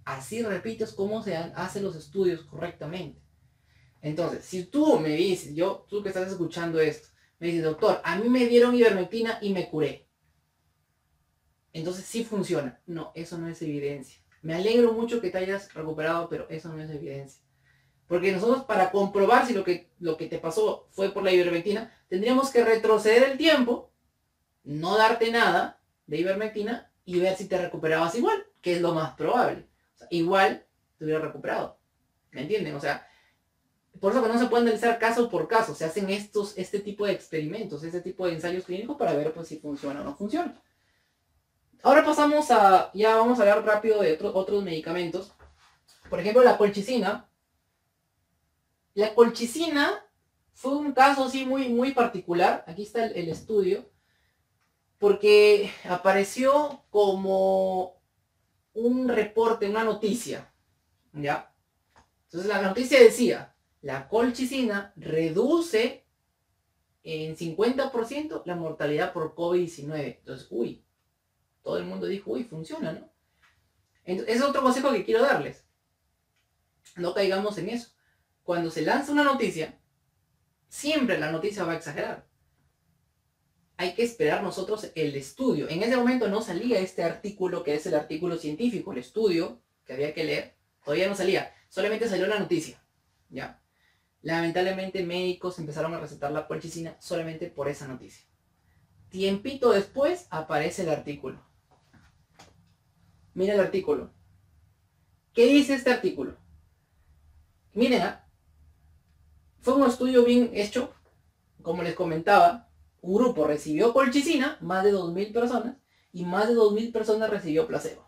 Así, repito, es cómo se hacen los estudios correctamente. Entonces, si tú me dices, tú que estás escuchando esto, me dices, doctor, a mí me dieron ivermectina y me curé. Entonces sí funciona. No, eso no es evidencia. Me alegro mucho que te hayas recuperado, pero eso no es evidencia. Porque nosotros, para comprobar si lo que te pasó fue por la ivermectina, tendríamos que retroceder el tiempo, no darte nada de ivermectina y ver si te recuperabas igual, que es lo más probable. O sea, igual te hubiera recuperado. ¿Me entienden? O sea, por eso que no se puede analizar caso por caso. Se hacen este tipo de experimentos, este tipo de ensayos clínicos para ver pues, si funciona o no funciona. Ahora ya vamos a hablar rápido de otros medicamentos. Por ejemplo, la colchicina. La colchicina fue un caso así muy, muy particular. Aquí está el estudio. Porque apareció como un reporte, una noticia. ¿Ya? Entonces la noticia decía, la colchicina reduce en 50% la mortalidad por COVID-19. Entonces, todo el mundo dijo, funciona, ¿no? Entonces, es otro consejo que quiero darles. No caigamos en eso. Cuando se lanza una noticia, siempre la noticia va a exagerar. hay que esperar nosotros el estudio. En ese momento no salía este artículo, que es el artículo científico, el estudio que había que leer, todavía no salía, solamente salió la noticia, ¿ya? Lamentablemente médicos empezaron a recetar la colchicina solamente por esa noticia. Tiempito después aparece el artículo. Mira el artículo. ¿Qué dice este artículo? Miren, fue un estudio bien hecho, como les comentaba. Un grupo recibió colchicina, más de 2.000 personas, y más de 2.000 personas recibió placebo.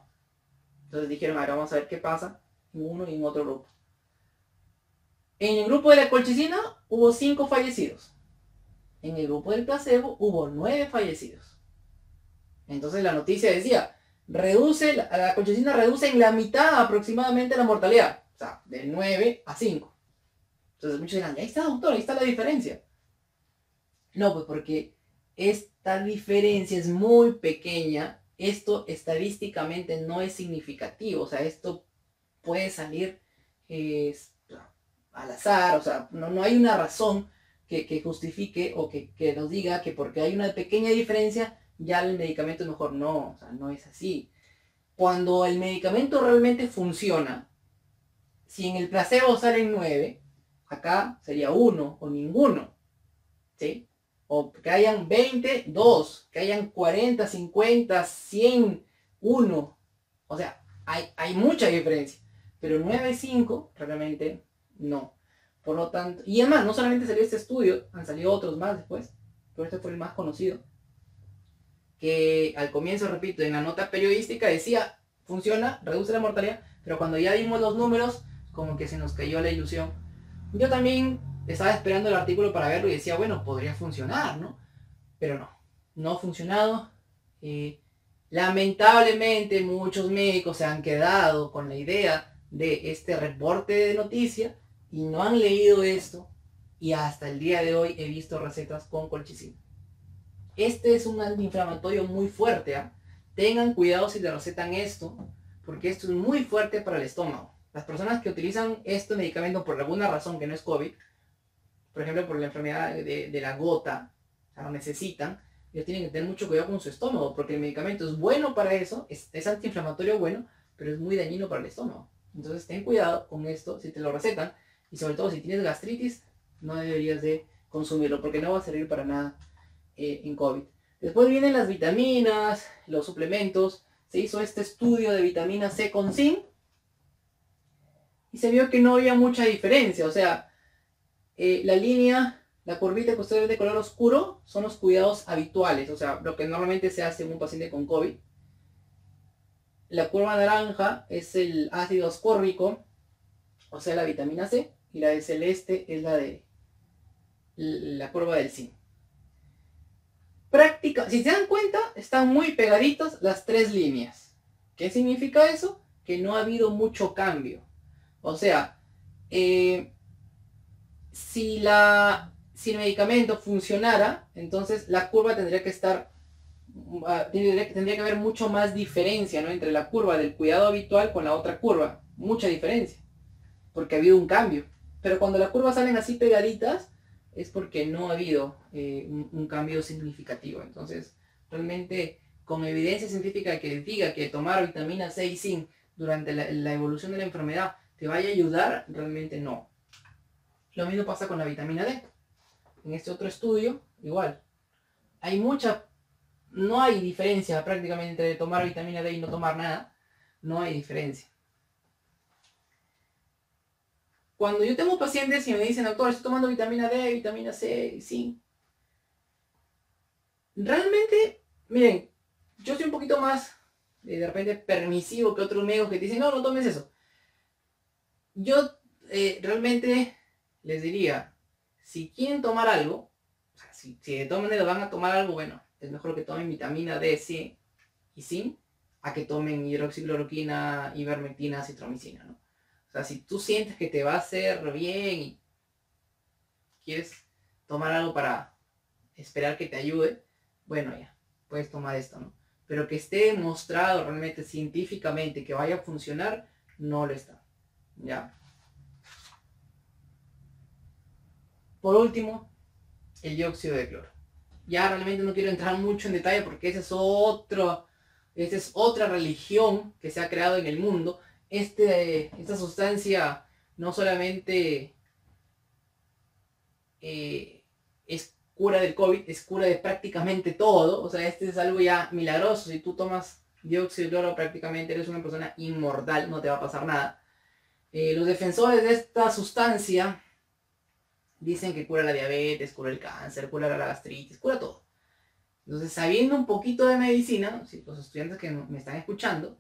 Entonces dijeron, ahora vamos a ver qué pasa en uno y en otro grupo. En el grupo de la colchicina hubo 5 fallecidos. En el grupo del placebo hubo 9 fallecidos. Entonces la noticia decía, la colchicina reduce en la mitad aproximadamente la mortalidad. O sea, de 9 a 5. Entonces muchos dirán, ahí está, doctor, ahí está la diferencia. No, pues porque esta diferencia es muy pequeña. Esto estadísticamente no es significativo. O sea, esto puede salir al azar. O sea, no hay una razón que justifique o que nos diga que porque hay una pequeña diferencia ya el medicamento es mejor. No, o sea, no es así. Cuando el medicamento realmente funciona, si en el placebo salen 9, acá sería 1 o ninguno, ¿sí? O que hayan 20, 2, que hayan 40, 50, 100, 1. O sea, hay mucha diferencia. Pero 9, 5, realmente no. Por lo tanto, y además, no solamente salió este estudio, han salido otros más después, pero este fue el más conocido. Que al comienzo, repito, en la nota periodística decía, funciona, reduce la mortalidad, pero cuando ya vimos los números, como que se nos cayó la ilusión. Yo también estaba esperando el artículo para verlo y decía, bueno, podría funcionar, ¿no? Pero no ha funcionado. Lamentablemente muchos médicos se han quedado con la idea de este reporte de noticia y no han leído esto, y hasta el día de hoy he visto recetas con colchicina. Este es un antiinflamatorio muy fuerte, ¿eh? Tengan cuidado si le recetan esto, porque esto es muy fuerte para el estómago. Las personas que utilizan este medicamento por alguna razón que no es COVID, por ejemplo por la enfermedad de la gota, o sea, lo necesitan, ellos tienen que tener mucho cuidado con su estómago, porque el medicamento es bueno para eso, es antiinflamatorio bueno, pero es muy dañino para el estómago. Entonces ten cuidado con esto si te lo recetan, y sobre todo si tienes gastritis, no deberías de consumirlo, porque no va a servir para nada en COVID. Después vienen las vitaminas, los suplementos. Se hizo este estudio de vitamina C con zinc y se vio que no había mucha diferencia. O sea, la curvita que ustedes ven de color oscuro son los cuidados habituales, o sea, lo que normalmente se hace en un paciente con COVID. La curva naranja es el ácido ascórbico, o sea, la vitamina C, y la de celeste es la curva del zinc. Si se dan cuenta, están muy pegaditas las 3 líneas. ¿Qué significa eso? Que no ha habido mucho cambio. O sea, si el medicamento funcionara, entonces la curva tendría que estar, tendría que haber mucho más diferencia, ¿no? Entre la curva del cuidado habitual con la otra curva. Mucha diferencia. Porque ha habido un cambio. Pero cuando las curvas salen así pegaditas, es porque no ha habido un cambio significativo. Entonces, realmente, con evidencia científica que diga que tomar vitamina C y zinc durante la evolución de la enfermedad te vaya a ayudar, realmente no. Lo mismo pasa con la vitamina D. En este otro estudio, igual. No hay diferencia prácticamente entre tomar vitamina D y no tomar nada. No hay diferencia. Cuando yo tengo pacientes y me dicen, doctor, estoy tomando vitamina D, vitamina C, zinc. Realmente, miren, yo soy un poquito más, de repente, permisivo que otros médicos que te dicen, no tomes eso. Yo realmente les diría, si quieren tomar algo, o sea, si de todas maneras van a tomar algo, bueno, es mejor que tomen vitamina D, C y zinc, a que tomen hidroxicloroquina, ivermectina, citromicina, ¿no? O sea, si tú sientes que te va a hacer bien y quieres tomar algo para esperar que te ayude, bueno, ya, puedes tomar esto, ¿no? Pero que esté demostrado realmente científicamente que vaya a funcionar, no lo está, ¿ya? Por último, el dióxido de cloro. ya realmente no quiero entrar mucho en detalle porque esa es otra religión que se ha creado en el mundo. Esta sustancia no solamente es cura del COVID, es cura de prácticamente todo. O sea, este es algo ya milagroso. Si tú tomas dióxido de cloro, prácticamente eres una persona inmortal, no te va a pasar nada. Los defensores de esta sustancia dicen que cura la diabetes, cura el cáncer, cura la gastritis, cura todo. Entonces, sabiendo un poquito de medicina, si los estudiantes que me están escuchando,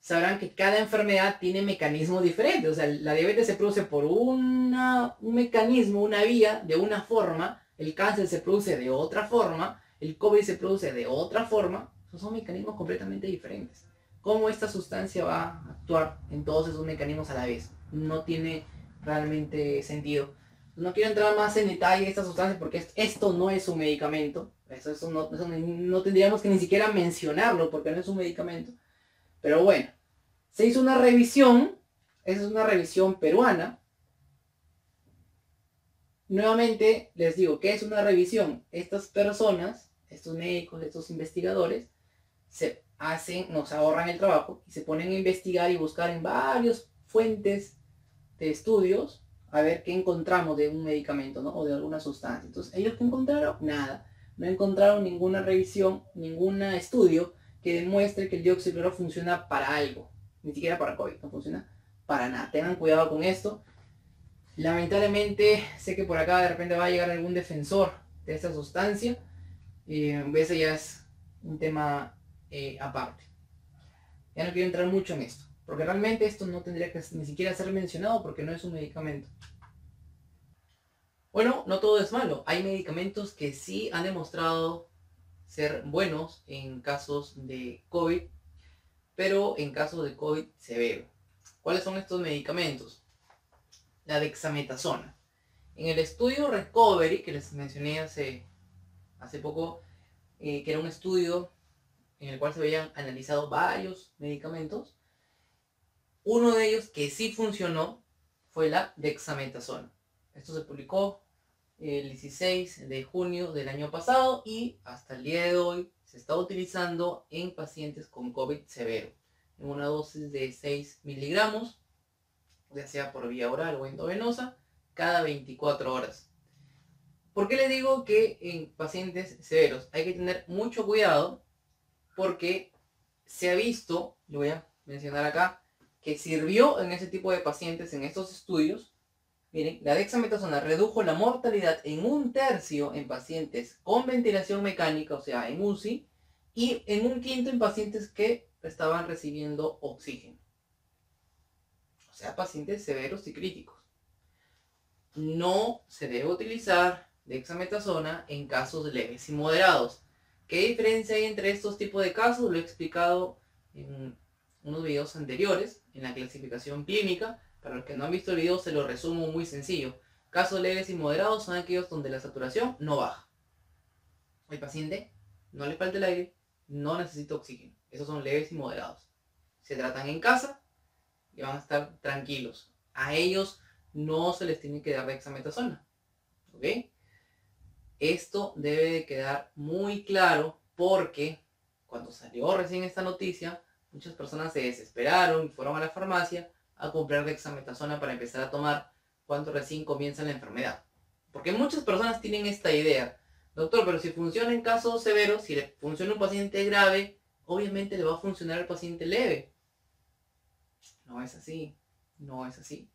sabrán que cada enfermedad tiene mecanismos diferentes. O sea, la diabetes se produce por un mecanismo, una vía, de una forma. El cáncer se produce de otra forma. El COVID se produce de otra forma. Esos son mecanismos completamente diferentes. ¿Cómo esta sustancia va a actuar en todos esos mecanismos a la vez? No tiene realmente sentido. No quiero entrar más en detalle de esta sustancia porque esto no es un medicamento. Eso no tendríamos que ni siquiera mencionarlo porque no es un medicamento. Pero bueno, se hizo una revisión, esa es una revisión peruana. Nuevamente les digo, ¿qué es una revisión? Estas personas, estos médicos, estos investigadores, nos ahorran el trabajo y se ponen a investigar y buscar en varias fuentes de estudios a ver qué encontramos de un medicamento, ¿no? O de alguna sustancia. Entonces, ¿ellos qué encontraron? Nada. No encontraron ninguna revisión, ningún estudio que demuestre que el dióxido de cloro funciona para algo. Ni siquiera para COVID, no funciona para nada. Tengan cuidado con esto. Lamentablemente, sé que por acá de repente va a llegar algún defensor de esta sustancia. Ese ya es un tema aparte. Ya no quiero entrar mucho en esto, porque realmente esto no tendría que ni siquiera ser mencionado porque no es un medicamento. Bueno, no todo es malo. Hay medicamentos que sí han demostrado ser buenos en casos de COVID, pero en casos de COVID severo. ¿Cuáles son estos medicamentos? La dexametasona. En el estudio Recovery, que les mencioné hace poco, que era un estudio en el cual se habían analizado varios medicamentos, uno de ellos que sí funcionó fue la dexametasona. Esto se publicó el 16 de junio del año pasado y hasta el día de hoy se está utilizando en pacientes con COVID severo, en una dosis de 6 miligramos, ya sea por vía oral o endovenosa, cada 24 horas. ¿Por qué les digo que en pacientes severos hay que tener mucho cuidado? Porque se ha visto, lo voy a mencionar acá, que sirvió en ese tipo de pacientes en estos estudios. Miren, la dexametasona redujo la mortalidad en 1/3 en pacientes con ventilación mecánica, o sea, en UCI, y en 1/5 en pacientes que estaban recibiendo oxígeno. O sea, pacientes severos y críticos. No se debe utilizar dexametasona en casos leves y moderados. ¿Qué diferencia hay entre estos tipos de casos? Lo he explicado en unos videos anteriores, en la clasificación clínica. Para los que no han visto el video, se lo resumo muy sencillo. Casos leves y moderados son aquellos donde la saturación no baja. El paciente no le falta el aire, no necesita oxígeno. Esos son leves y moderados. Se tratan en casa y van a estar tranquilos. A ellos no se les tiene que dar dexametasona. ¿Ok? Esto debe de quedar muy claro porque cuando salió recién esta noticia, muchas personas se desesperaron y fueron a la farmacia a comprar dexametasona para empezar a tomar cuando recién comienza la enfermedad. Porque muchas personas tienen esta idea. Doctor, pero si funciona en casos severos, si le funciona a un paciente grave, obviamente le va a funcionar al paciente leve. No es así. No es así.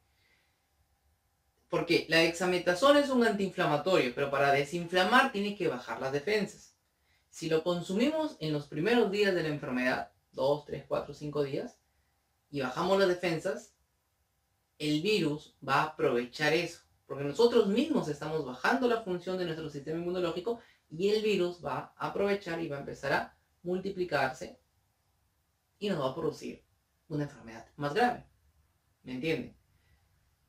Porque la dexametasona es un antiinflamatorio, pero para desinflamar tiene que bajar las defensas. Si lo consumimos en los primeros días de la enfermedad, 2, 3, 4, 5 días, y bajamos las defensas, el virus va a aprovechar eso. Porque nosotros mismos estamos bajando la función de nuestro sistema inmunológico y el virus va a aprovechar y va a empezar a multiplicarse y nos va a producir una enfermedad más grave. ¿Me entienden?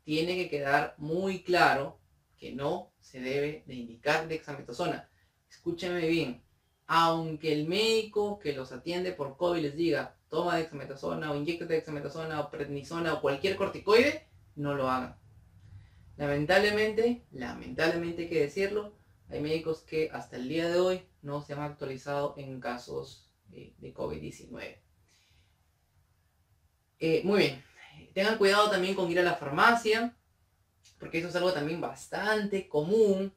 Tiene que quedar muy claro que no se debe de indicar dexametasona. Escúchenme bien, aunque el médico que los atiende por COVID les diga toma dexametasona o inyectate dexametasona o prednisona o cualquier corticoide, no lo hagan. Lamentablemente hay que decirlo, hay médicos que hasta el día de hoy no se han actualizado en casos de COVID-19. Muy bien, tengan cuidado también con ir a la farmacia, porque eso es algo también bastante común.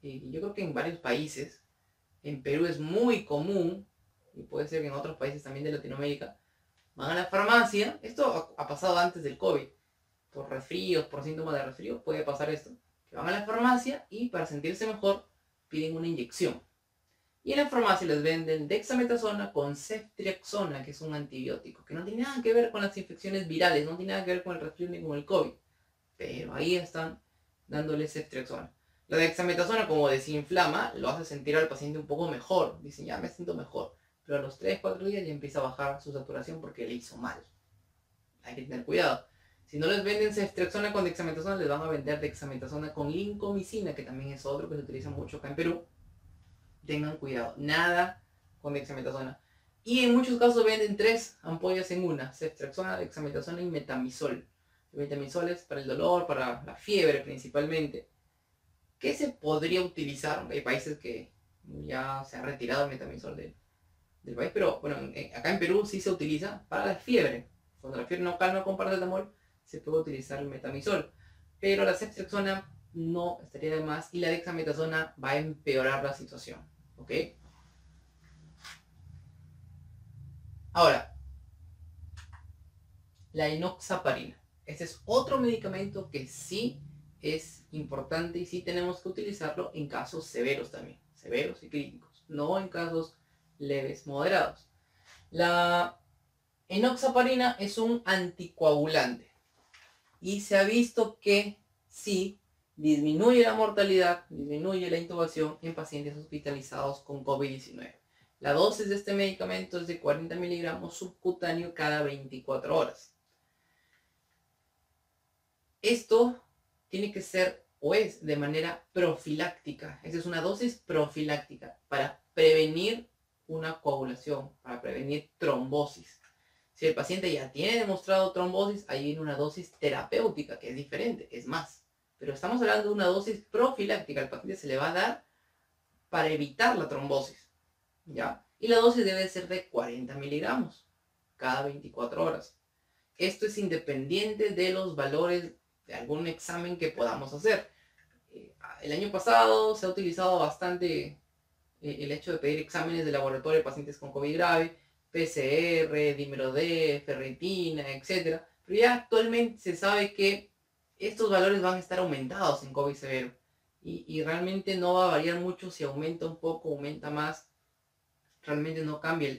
Yo creo que en varios países, en Perú es muy común, y puede ser que en otros países también de Latinoamérica, van a la farmacia. Esto ha pasado antes del COVID, por resfríos, por síntomas de resfrío, puede pasar esto, que van a la farmacia y para sentirse mejor piden una inyección. Y en la farmacia les venden dexametasona con ceftriaxona, que es un antibiótico, que no tiene nada que ver con las infecciones virales, no tiene nada que ver con el resfrío ni con el COVID. Pero ahí están dándole ceftriaxona. La dexametasona, como desinflama, lo hace sentir al paciente un poco mejor. Dicen, ya me siento mejor. Pero a los 3-4 días ya empieza a bajar su saturación porque le hizo mal. Hay que tener cuidado. Si no les venden ceftriaxona con dexametasona, les van a vender dexametasona con lincomicina, que también es otro que se utiliza mucho acá en Perú. Tengan cuidado, nada con dexametasona. Y en muchos casos venden 3 ampollas en una: ceftriaxona, dexametasona y metamizol. El metamizol es para el dolor, para la fiebre principalmente. ¿Qué se podría utilizar? Hay países que ya se ha retirado el metamizol del país, pero bueno, acá en Perú sí se utiliza para la fiebre. Cuando la fiebre no calma con paracetamol, se puede utilizar el metamizol. Pero la ceftriaxona no estaría de más y la dexametasona va a empeorar la situación. ¿Ok? Ahora, la enoxaparina. Este es otro medicamento que sí es importante y sí tenemos que utilizarlo en casos severos también. Severos y críticos. No en casos leves, moderados. La enoxaparina es un anticoagulante y se ha visto que sí disminuye la mortalidad, disminuye la intubación en pacientes hospitalizados con COVID-19. La dosis de este medicamento es de 40 miligramos subcutáneo cada 24 horas. Esto tiene que ser o es de manera profiláctica. Esa es una dosis profiláctica para prevenir una coagulación, para prevenir trombosis. Si el paciente ya tiene demostrado trombosis, ahí viene una dosis terapéutica, que es diferente, es más. Pero estamos hablando de una dosis profiláctica. Al paciente se le va a dar para evitar la trombosis, ¿ya? Y la dosis debe ser de 40 miligramos cada 24 horas. Esto es independiente de los valores de algún examen que podamos hacer. El año pasado se ha utilizado bastante el hecho de pedir exámenes de laboratorio de pacientes con COVID grave, PCR, dímero D, ferritina, etc. Pero ya actualmente se sabe que estos valores van a estar aumentados en COVID severo. Y realmente no va a variar mucho si aumenta un poco, aumenta más. Realmente no cambia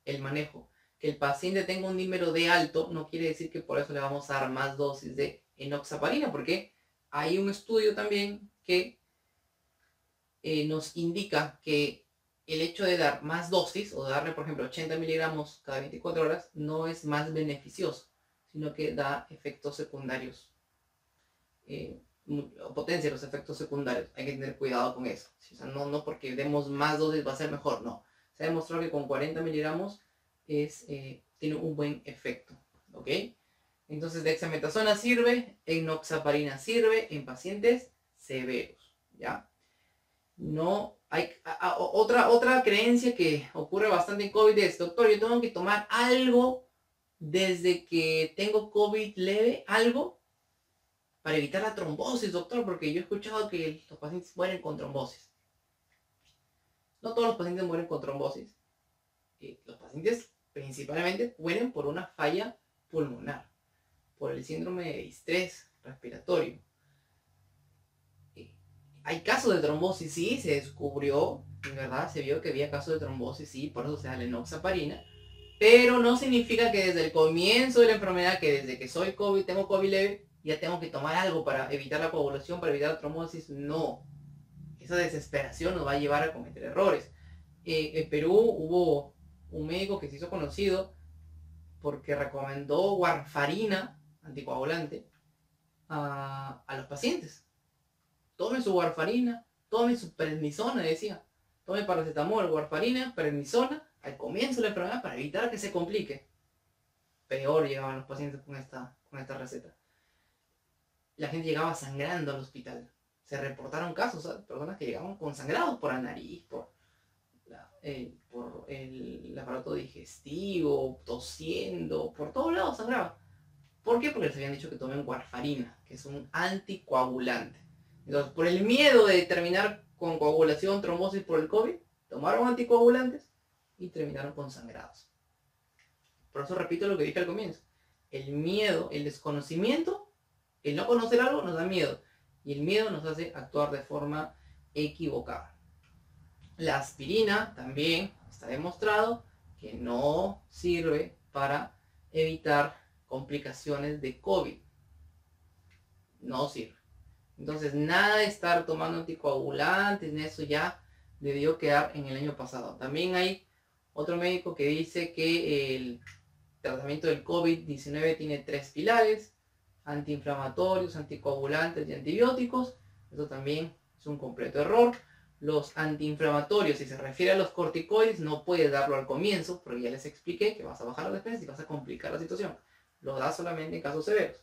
el manejo. Que el paciente tenga un dímero D alto no quiere decir que por eso le vamos a dar más dosis de enoxaparina, porque hay un estudio también que nos indica que el hecho de dar más dosis o de darle, por ejemplo, 80 miligramos cada 24 horas no es más beneficioso, sino que da efectos secundarios, potencia los efectos secundarios. Hay que tener cuidado con eso. O sea, no porque demos más dosis va a ser mejor, no. Se ha demostrado que con 40 miligramos tiene un buen efecto. ¿Ok? Entonces dexametasona sirve, enoxaparina sirve en pacientes severos. ¿Ya? No hay otra creencia que ocurre bastante en COVID es: doctor, yo tengo que tomar algo desde que tengo COVID leve, algo para evitar la trombosis, doctor, porque yo he escuchado que los pacientes mueren con trombosis. No todos los pacientes mueren con trombosis. Los pacientes principalmente mueren por una falla pulmonar, por el síndrome de distrés respiratorio. Hay casos de trombosis, sí, se descubrió, en verdad, se vio que había casos de trombosis, sí, por eso se da la enoxaparina, pero no significa que desde el comienzo de la enfermedad, que desde que soy COVID, tengo COVID leve, ya tengo que tomar algo para evitar la coagulación, para evitar la trombosis. No, esa desesperación nos va a llevar a cometer errores. En Perú hubo un médico que se hizo conocido porque recomendó warfarina, anticoagulante, a los pacientes. Tome su warfarina, tome su prednisona, decía. Tome paracetamol, warfarina, prednisona al comienzo de la enfermedad para evitar que se complique. Peor llegaban los pacientes con esta receta. La gente llegaba sangrando al hospital. se reportaron casos, ¿sabes? Personas que llegaban con sangrados por la nariz, por el aparato digestivo, tosiendo, por todos lados sangraba. ¿Por qué? Porque les habían dicho que tomen warfarina, que es un anticoagulante. Entonces, por el miedo de terminar con coagulación, trombosis por el COVID, tomaron anticoagulantes y terminaron con sangrados. Por eso repito lo que dije al comienzo. El miedo, el desconocimiento, el no conocer algo nos da miedo. Y el miedo nos hace actuar de forma equivocada. La aspirina también está demostrado que no sirve para evitar complicaciones de COVID. No sirve. Entonces, nada de estar tomando anticoagulantes, eso ya debió quedar en el año pasado. También hay otro médico que dice que el tratamiento del COVID-19 tiene 3 pilares: antiinflamatorios, anticoagulantes y antibióticos. Eso también es un completo error. Los antiinflamatorios, si se refiere a los corticoides, no puedes darlo al comienzo, porque ya les expliqué que vas a bajar las defensas y vas a complicar la situación. Lo das solamente en casos severos.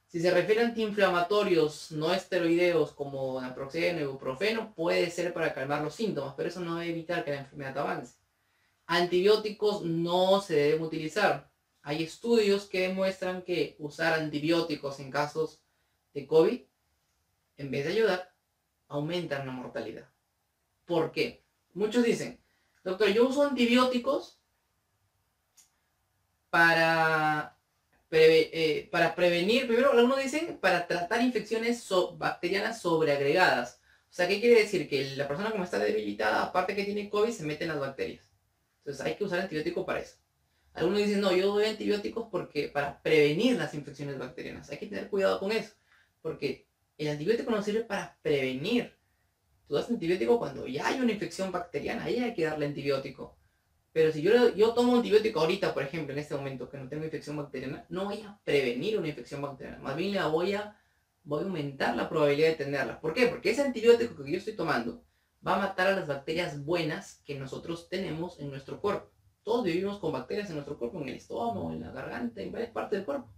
Si se refiere a antiinflamatorios no esteroideos como naproxeno, ibuprofeno, puede ser para calmar los síntomas, pero eso no debe evitar que la enfermedad avance. Antibióticos no se deben utilizar. Hay estudios que demuestran que usar antibióticos en casos de COVID, en vez de ayudar, aumentan la mortalidad. ¿Por qué? Muchos dicen, doctor, yo uso antibióticos para prevenir, primero algunos dicen para tratar infecciones bacterianas sobreagregadas. O sea, ¿qué quiere decir? Que la persona como está debilitada, aparte que tiene COVID, se mete en las bacterias. Entonces hay que usar antibiótico para eso. Algunos dicen, no, yo doy antibióticos porque para prevenir las infecciones bacterianas. Hay que tener cuidado con eso, porque el antibiótico no sirve para prevenir. Tú das antibiótico cuando ya hay una infección bacteriana, ahí hay que darle antibiótico. Pero si yo tomo antibiótico ahorita, por ejemplo, en este momento que no tengo infección bacteriana, no voy a prevenir una infección bacteriana. Más bien voy a aumentar la probabilidad de tenerla. ¿Por qué? Porque ese antibiótico que yo estoy tomando va a matar a las bacterias buenas que nosotros tenemos en nuestro cuerpo. Todos vivimos con bacterias en nuestro cuerpo, en el estómago, en la garganta, en varias partes del cuerpo.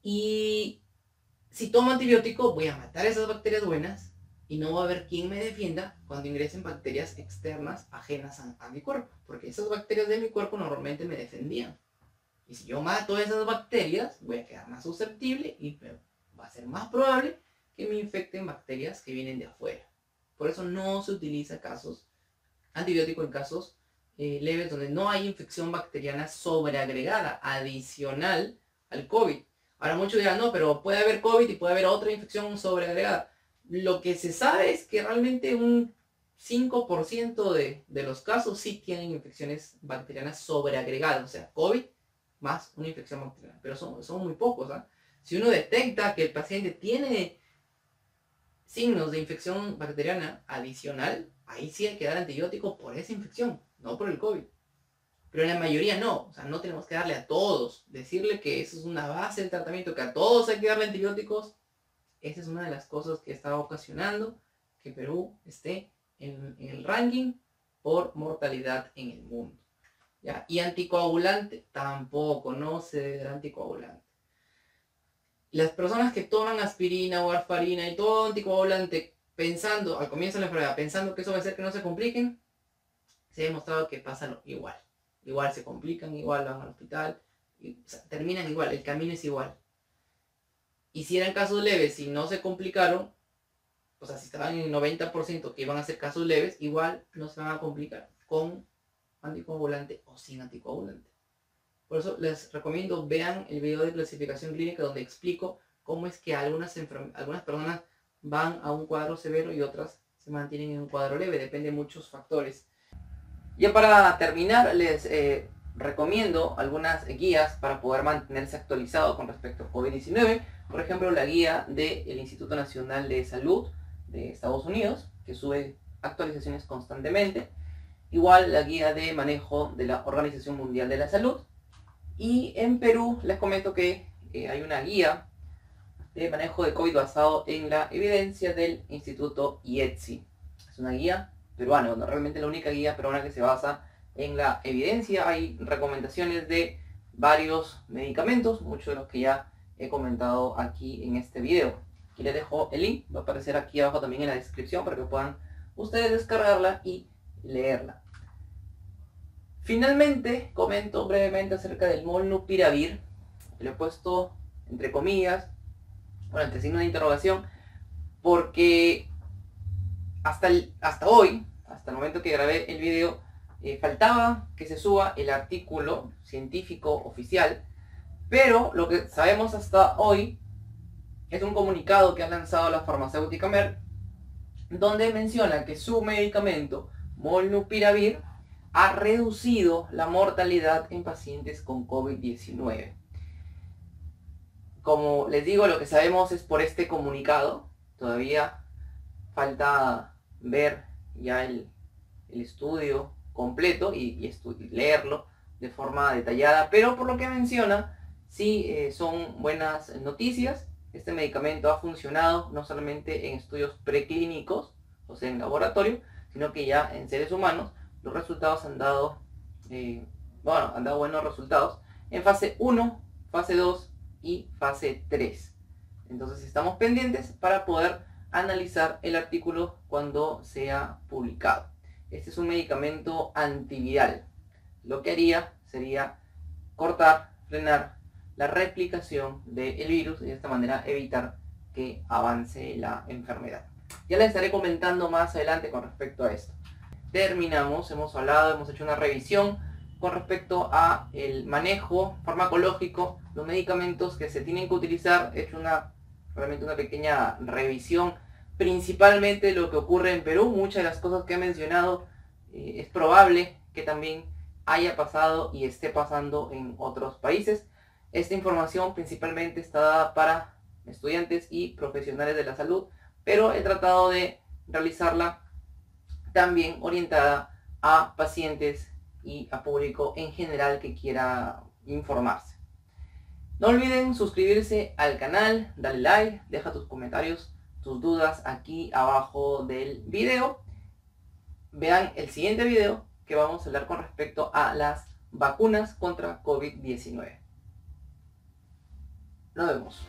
Y si tomo antibiótico, voy a matar a esas bacterias buenas y no va a haber quien me defienda cuando ingresen bacterias externas ajenas a mi cuerpo. Porque esas bacterias de mi cuerpo normalmente me defendían. Y si yo mato a esas bacterias, voy a quedar más susceptible y va a ser más probable que me infecten bacterias que vienen de afuera. Por eso no se utiliza antibiótico en casos leves donde no hay infección bacteriana sobreagregada, adicional al COVID. Ahora muchos dirán, no, pero puede haber COVID y puede haber otra infección sobreagregada. Lo que se sabe es que realmente un 5% de los casos sí tienen infecciones bacterianas sobreagregadas, o sea, COVID más una infección bacteriana, pero son muy pocos. ¿Eh? Si uno detecta que el paciente tiene signos de infección bacteriana adicional, ahí sí hay que dar antibiótico por esa infección, no por el COVID. Pero en la mayoría no, o sea, no tenemos que darle a todos. Decirle que eso es una base del tratamiento, que a todos hay que darle antibióticos, esa es una de las cosas que está ocasionando que Perú esté en el ranking por mortalidad en el mundo. ¿Ya? Y anticoagulante, tampoco, no se debe dar anticoagulante. Las personas que toman aspirina o warfarina y todo anticoagulante pensando, al comienzo de la enfermedad, pensando que eso va a hacer que no se compliquen, se ha demostrado que pasa igual. Igual se complican, igual van al hospital, o sea, terminan igual, el camino es igual. Y si eran casos leves y no se complicaron, o sea, si estaban en el 90% que iban a ser casos leves, igual no se van a complicar con anticoagulante o sin anticoagulante. Por eso les recomiendo vean el video de clasificación clínica donde explico cómo es que algunas personas van a un cuadro severo y otras se mantienen en un cuadro leve, depende de muchos factores. Ya para terminar les recomiendo algunas guías para poder mantenerse actualizado con respecto a COVID-19. Por ejemplo, la guía del Instituto Nacional de Salud de Estados Unidos, que sube actualizaciones constantemente. Igual la guía de manejo de la Organización Mundial de la Salud. Y en Perú les comento que hay una guía de manejo de COVID basado en la evidencia del Instituto IETSI. Es una guía peruana, bueno, realmente la única guía peruana que se basa en la evidencia. Hay recomendaciones de varios medicamentos, muchos de los que ya he comentado aquí en este video. Aquí les dejo el link, va a aparecer aquí abajo también en la descripción para que puedan ustedes descargarla y leerla. Finalmente, comento brevemente acerca del molnupiravir. Lo he puesto entre comillas, bueno, entre signos de interrogación, porque hasta hoy, hasta el momento que grabé el video, faltaba que se suba el artículo científico oficial, pero lo que sabemos hasta hoy es un comunicado que ha lanzado la farmacéutica Merck, donde menciona que su medicamento molnupiravir ha reducido la mortalidad en pacientes con COVID-19. Como les digo, lo que sabemos es por este comunicado. Todavía falta ver ya el estudio completo y leerlo de forma detallada, pero por lo que menciona, sí son buenas noticias. Este medicamento ha funcionado no solamente en estudios preclínicos, o sea en laboratorio, sino que ya en seres humanos los resultados han dado, han dado buenos resultados en fase 1, fase 2 y fase 3. Entonces estamos pendientes para poder analizar el artículo cuando sea publicado. Este es un medicamento antiviral. Lo que haría sería cortar, frenar la replicación del virus y de esta manera evitar que avance la enfermedad. Ya les estaré comentando más adelante con respecto a esto. Terminamos, hemos hecho una revisión con respecto a el manejo farmacológico, los medicamentos que se tienen que utilizar. He hecho realmente una pequeña revisión, principalmente de lo que ocurre en Perú. Muchas de las cosas que he mencionado es probable que también haya pasado y esté pasando en otros países. Esta información principalmente está dada para estudiantes y profesionales de la salud, pero he tratado de realizarla también orientada a pacientes y a público en general que quiera informarse. No olviden suscribirse al canal, dale like, deja tus comentarios, tus dudas aquí abajo del video. Vean el siguiente video que vamos a hablar con respecto a las vacunas contra COVID-19. Nos vemos.